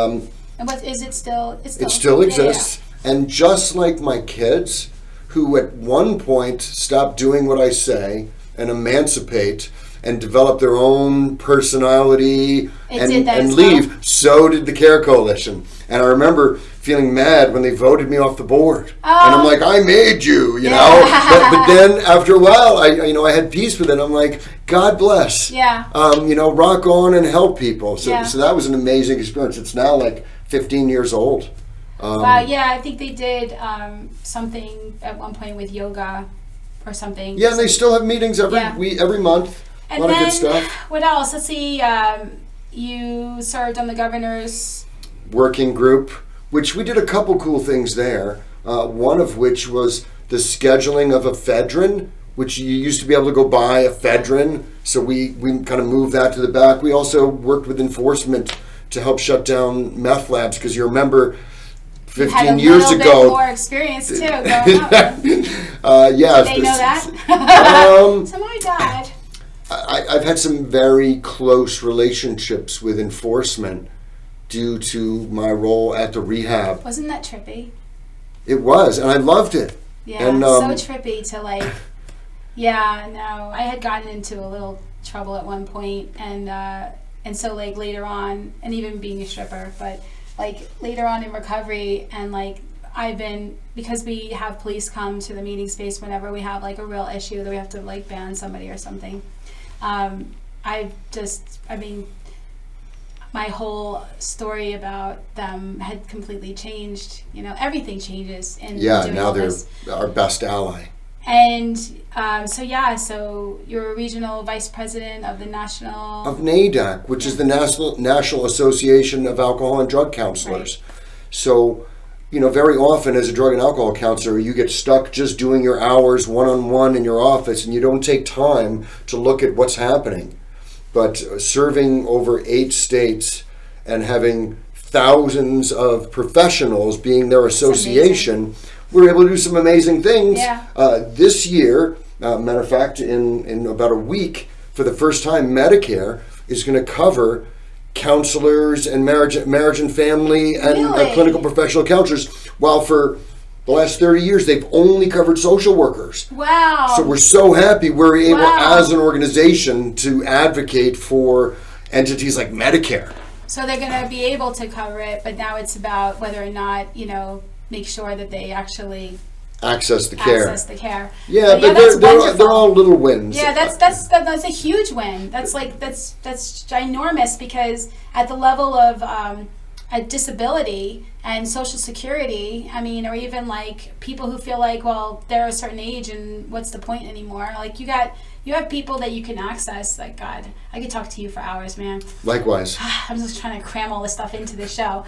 what is it still? it still exists. Yeah. And just like my kids, who at one point stop doing what I say and emancipate and develop their own personality and leave, so did the CARE Coalition. And I remember feeling mad when they voted me off the board. Oh. And I'm like, I made you, you know? But then after a while, I had peace with it. I'm like, God bless. Yeah. Rock on and help people. So that was an amazing experience. It's now like 15 years old. Wow, yeah, I think they did something at one point with yoga or something. Yeah, and they still have meetings every month. And a lot of good stuff. What else? Let's see, you served on the governor's working group, which we did a couple cool things there. One of which was the scheduling of ephedrine, which you used to be able to go buy ephedrine. So we kind of moved that to the back. We also worked with enforcement to help shut down meth labs, because you remember 15 years ago. You had a little bit more experience too growing up. Yeah. Did they know that? So my dad. I've had some very close relationships with enforcement due to my role at the rehab. Wasn't that trippy? It was, and I loved it. Yeah, and, so trippy to like, yeah, no, I had gotten into a little trouble at one point, and so like later on, and even being a stripper, but like later on in recovery, and like because we have police come to the meeting space whenever we have like a real issue that we have to like ban somebody or something. My whole story about them had completely changed. Everything changes in doing now all they're this. Our best ally. And so you're a regional vice president of the national... Of NADAC, which is the National Association of Alcohol and Drug Counselors. Right. So, very often as a drug and alcohol counselor, you get stuck just doing your hours one-on-one in your office, and you don't take time to look at what's happening. But serving over 8 states and having thousands of professionals being their association, we're able to do some amazing things. Yeah. This year, matter of fact, in about a week, for the first time, Medicare is going to cover counselors and marriage and family and clinical professional counselors, while for the last 30 years they've only covered social workers. Wow. So we're so happy we're able as an organization to advocate for entities like Medicare. So they're going to be able to cover it, but now it's about whether or not, make sure that they actually access the care. Yeah, but they're all little wins. Yeah, that's a huge win. That's ginormous, because at the level of a disability and Social Security, or even like people who feel like, well, they're a certain age and what's the point anymore? Like you have people that you can access. Like, God, I could talk to you for hours, man. Likewise. I'm just trying to cram all this stuff into the show,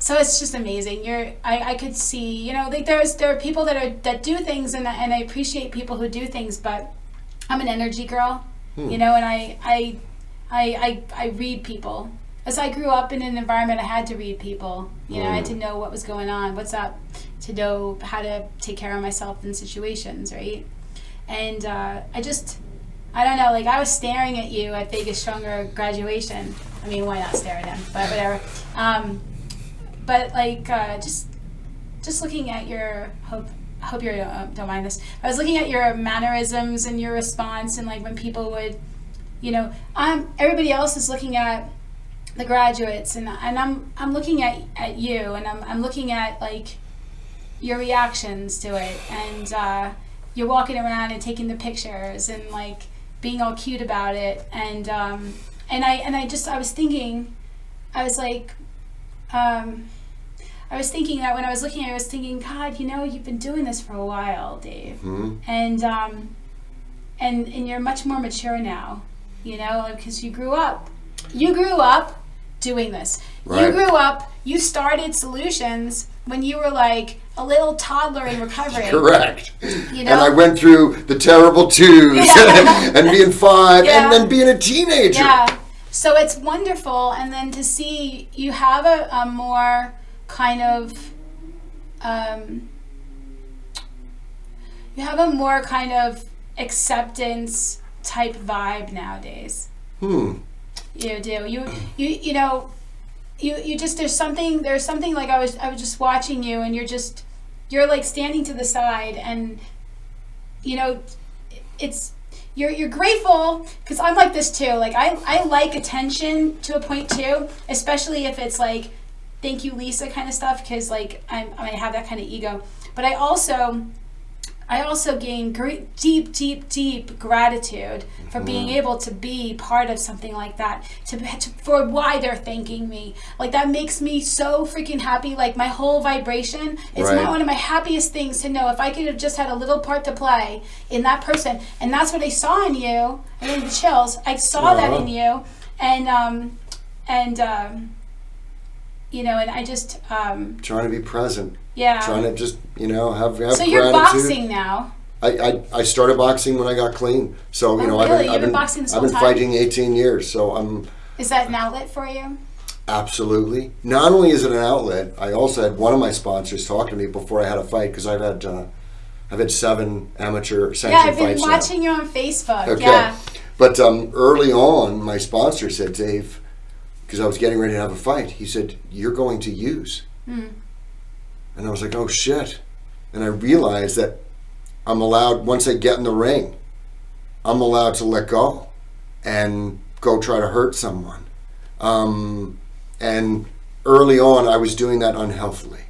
so it's just amazing. I could see, like there are people that do things, and I appreciate people who do things, but I'm an energy girl, and I read people. As I grew up in an environment, I had to read people. I had to know what was going on, what's up, to know how to take care of myself in situations, right? And I don't know, like I was staring at you at Vegas Stronger graduation. Why not stare at him? But whatever. But like just looking at your hope you don't mind this. I was looking at your mannerisms and your response, and like when people would, everybody else is looking at the graduates, and I'm looking at you, and I'm looking at like your reactions to it, and you're walking around and taking the pictures and like being all cute about it, and I was thinking that when I was looking at it, I was thinking, God, you've been doing this for a while, Dave. Mm-hmm. And you're much more mature now, because you grew up doing this. Right. You grew up, you started Solutions when you were like a little toddler in recovery. Correct. And I went through the terrible twos and being 5 and then being a teenager. Yeah. So it's wonderful, and then to see you have a more kind of You have a more kind of acceptance type vibe nowadays. You do. You know, you just there's something like I was just watching you, and you're like standing to the side, and you know, it's you're grateful, because I'm like this too. Like I like attention to a point too, especially if it's like thank you Lisa kind of stuff, because like I have that kind of ego. But I also gain great, deep gratitude for being able to be part of something like that, for why they're thanking me. Like, that makes me so freaking happy. Like, my whole vibration, it's one of my happiest things to know if I could have just had a little part to play in that person. And that's what I saw in you. I mean, the chills. I saw that in you. And you know, and I just... trying to be present. Yeah. Trying to just, you know, have so gratitude. You're boxing now. I started boxing when I got clean. So, you know, really? I've been boxing this whole I've been time? fighting 18 years. So I'm... Is that an outlet for you? Absolutely. Not only is it an outlet, I also had one of my sponsors talk to me before I had a fight, because I've had 7 amateur sanctioned fights. Yeah, I've been watching you on Facebook. Okay. Yeah. But early on, my sponsor said, Dave, because I was getting ready to have a fight, he said, you're going to use. And I was like, oh shit. And I realized that I'm allowed, once I get in the ring, I'm allowed to let go and go try to hurt someone. And early on, I was doing that unhealthily,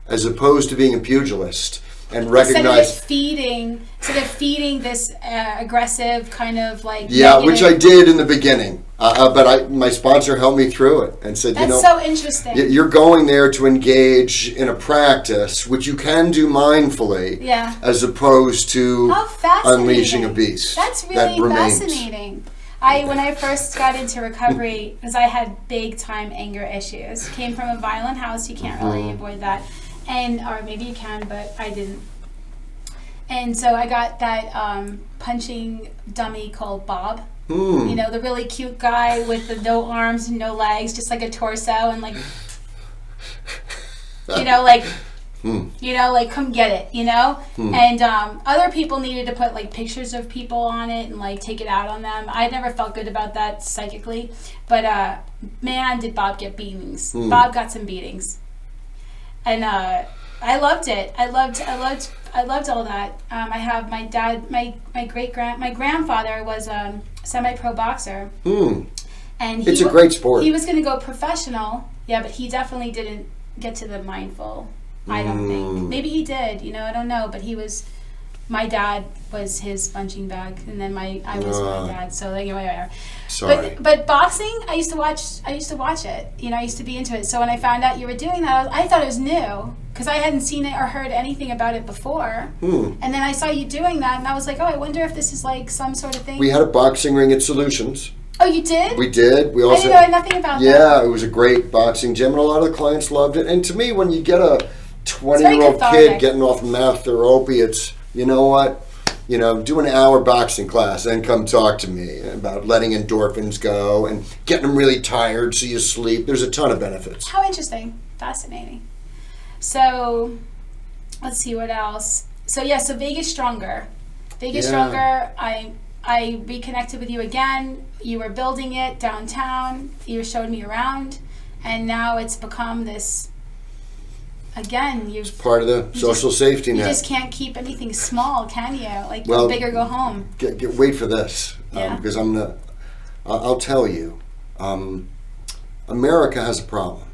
as opposed to being a pugilist and recognize... Instead of feeding this aggressive kind of like... Yeah, negative... which I did in the beginning. But my sponsor helped me through it and said, That's you know... so interesting. You're going there to engage in a practice, which you can do mindfully, as opposed to unleashing a beast. That's really fascinating. When I first got into recovery, because I had big time anger issues, came from a violent house, you can't really avoid that. Or maybe you can, but I didn't. And so I got that punching dummy called Bob. You know, the really cute guy with the no arms and no legs, just like a torso, and like, you know, like come get it, you know. And other people needed to put like pictures of people on it and like take it out on them. I never felt good about that psychically, but man, did Bob get beatings. Bob got some beatings. And I loved it. I loved all that. I have my dad, my grandfather was a semi-pro boxer. And it's a great sport. He was going to go professional, but he definitely didn't get to the mindful. I don't think. Maybe he did. You know, I don't know. But my dad was his punching bag, and then I was my dad. So anyway, sorry. But boxing, I used to watch it. You know, I used to be into it. So when I found out you were doing that, I thought it was new, because I hadn't seen it or heard anything about it before. And then I saw you doing that, and I was like, oh, I wonder if this is like some sort of thing. We had a boxing ring at Solutions. Oh, you did? We did. We also I didn't know nothing about that. Yeah, it was a great boxing gym, and a lot of the clients loved it. And to me, when you get a 20-year-old kid getting off meth or opiates, you know what? You know, do an hour boxing class, then come talk to me about letting endorphins go and getting them really tired so you sleep. There's a ton of benefits. How interesting. Fascinating. So, let's see what else. So Vegas Stronger. Stronger, I reconnected with you again. You were building it downtown. You showed me around. And now it's become this... Again, it's part of the social safety net. You just can't keep anything small, can you? Like, go big or go home. Wait for this, because I'll tell you, America has a problem.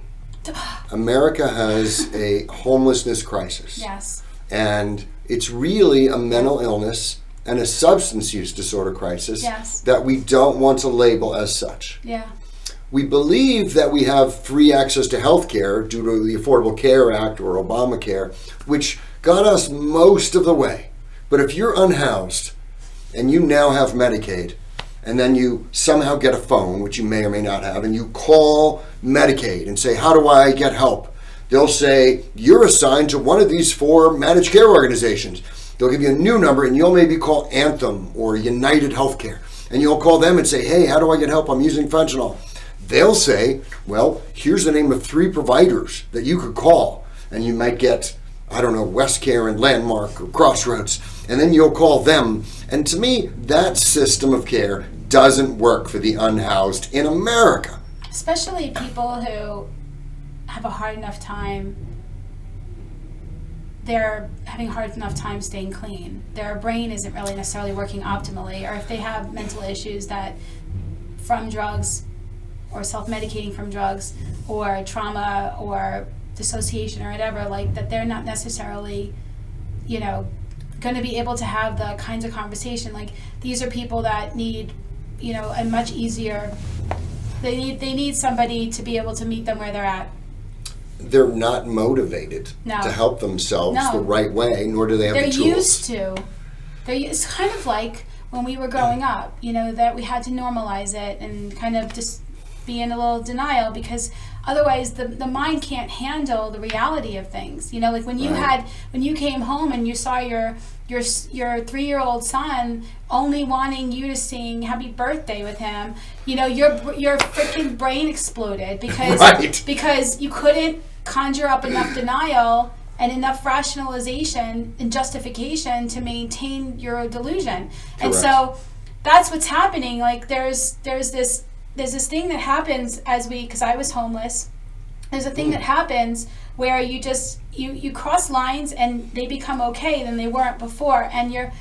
America has a homelessness crisis. Yes. And it's really a mental illness and a substance use disorder crisis that we don't want to label as such. Yeah. We believe that we have free access to health care due to the Affordable Care Act or Obamacare, which got us most of the way. But if you're unhoused and you now have Medicaid, and then you somehow get a phone, which you may or may not have, and you call Medicaid and say, how do I get help? They'll say, you're assigned to one of these 4 managed care organizations. They'll give you a new number, and you'll maybe call Anthem or United Healthcare. And you'll call them and say, hey, how do I get help? I'm using fentanyl. They'll say, well, here's the name of 3 providers that you could call. And you might get, I don't know, West Care and Landmark or Crossroads. and then you'll call them. And to me, that system of care doesn't work for the unhoused in America. Especially people who have a hard enough time, they're having a hard enough time staying clean. Their brain isn't really necessarily working optimally, or if they have mental issues that from drugs or self-medicating from drugs or trauma or dissociation or whatever, like that they're not necessarily, going to be able to have the kinds of conversation. Like these are people that need, a much easier, they need somebody to be able to meet them where they're at. They're not motivated to help themselves the right way, nor do they have the tools. They're used to. It's kind of like when we were growing up, that we had to normalize it and kind of just be in a little denial, because otherwise the mind can't handle the reality of things. Like when you came home and you saw your 3-year-old son only wanting you to sing happy birthday with him, your freaking brain exploded because you couldn't conjure up enough denial and enough rationalization and justification to maintain your delusion. Correct. And so that's what's happening. Like there's this thing that happens because I was homeless. There's a thing that happens where you cross lines and they become okay than they weren't before, and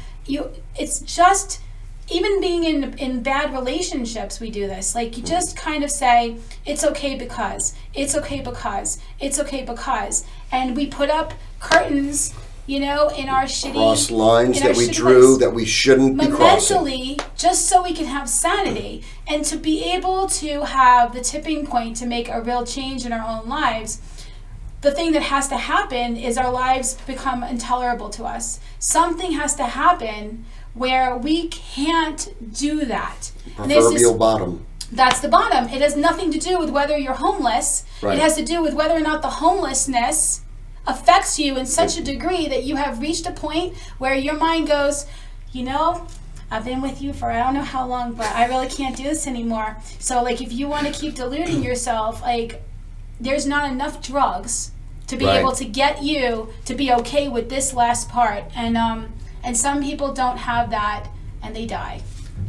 it's just, even being in bad relationships, we do this. Like you just kind of say, it's okay because, and we put up curtains, in our shitty, cross lines that we drew that we shouldn't be crossing. Mentally, just so we can have sanity and to be able to have the tipping point to make a real change in our own lives. The thing that has to happen is our lives become intolerable to us. Something has to happen where we can't do that. Proverbial bottom. That's the bottom. It has nothing to do with whether you're homeless. Right. It has to do with whether or not the homelessness affects you in such a degree that you have reached a point where your mind goes, I've been with you for I don't know how long, but I really can't do this anymore. So like if you want to keep deluding yourself, like there's not enough drugs to be able to get you to be okay with this last part. And some people don't have that and they die.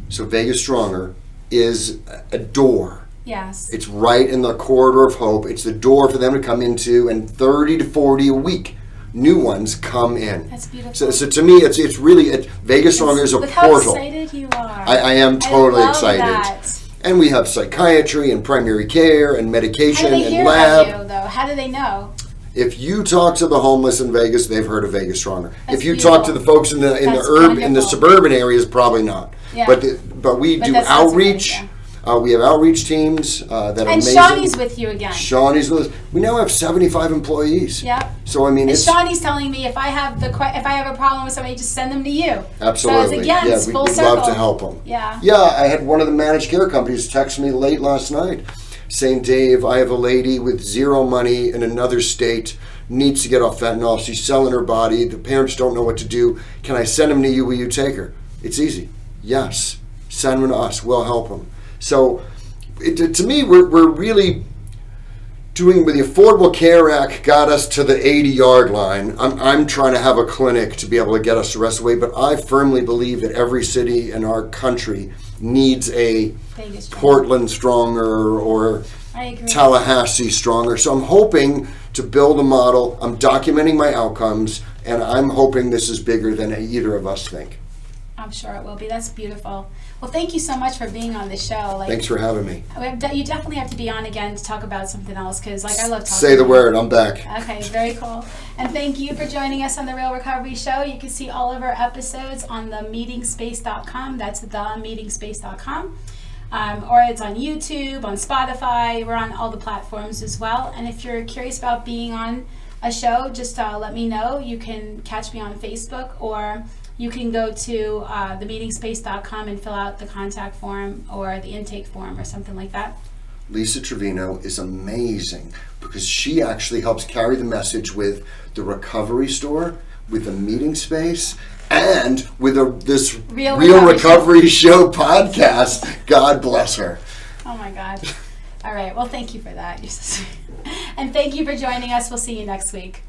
So Vegas Stronger is a door. Yes. It's right in the corridor of hope. It's the door for them to come into, and 30 to 40 a week. New ones come in. That's beautiful. So to me, it's really, Vegas Stronger is a portal. How excited you are. I am totally excited. That. And we have psychiatry and primary care and medication and lab. How do they hear about you, though? How do they know? If you talk to the homeless in Vegas, they've heard of Vegas Stronger. That's if you beautiful. talk to the folks in the suburban areas, probably not. Yeah. But we do outreach. We have outreach teams that are amazing. And Shawnee's with you again. Shawnee's with us. We now have 75 employees. Yeah. So Shawnee's telling me if I have a problem with somebody, just send them to you. Absolutely. So it's full circle. We'd love to help them. Yeah. Yeah, I had one of the managed care companies text me late last night saying, Dave, I have a lady with zero money in another state, needs to get off fentanyl. She's selling her body. The parents don't know what to do. Can I send them to you? Will you take her? It's easy. Yes. Send them to us. We'll help them. So, to me, we're really doing, with the Affordable Care Act got us to the 80-yard line. I'm trying to have a clinic to be able to get us the rest of the way, but I firmly believe that every city in our country needs a Portland Stronger or Tallahassee Stronger. So I'm hoping to build a model. I'm documenting my outcomes, and I'm hoping this is bigger than either of us think. I'm sure it will be. That's beautiful. Well, thank you so much for being on the show. Thanks for having me. You definitely have to be on again to talk about something else, because I love talking. Say the word. I'm back. Okay, very cool. And thank you for joining us on the Real Recovery Show. You can see all of our episodes on themeetingspace.com. That's themeetingspace.com. Or it's on YouTube, on Spotify. We're on all the platforms as well. And if you're curious about being on a show, just let me know. You can catch me on Facebook, or you can go to themeetingspace.com and fill out the contact form or the intake form or something like that. Lisa Trevino is amazing because she actually helps carry the message with the Recovery Store, with the Meeting Space, and with this Real Recovery Show podcast. God bless her. Oh my God. All right. Well, thank you for that. You're so sweet. And thank you for joining us. We'll see you next week.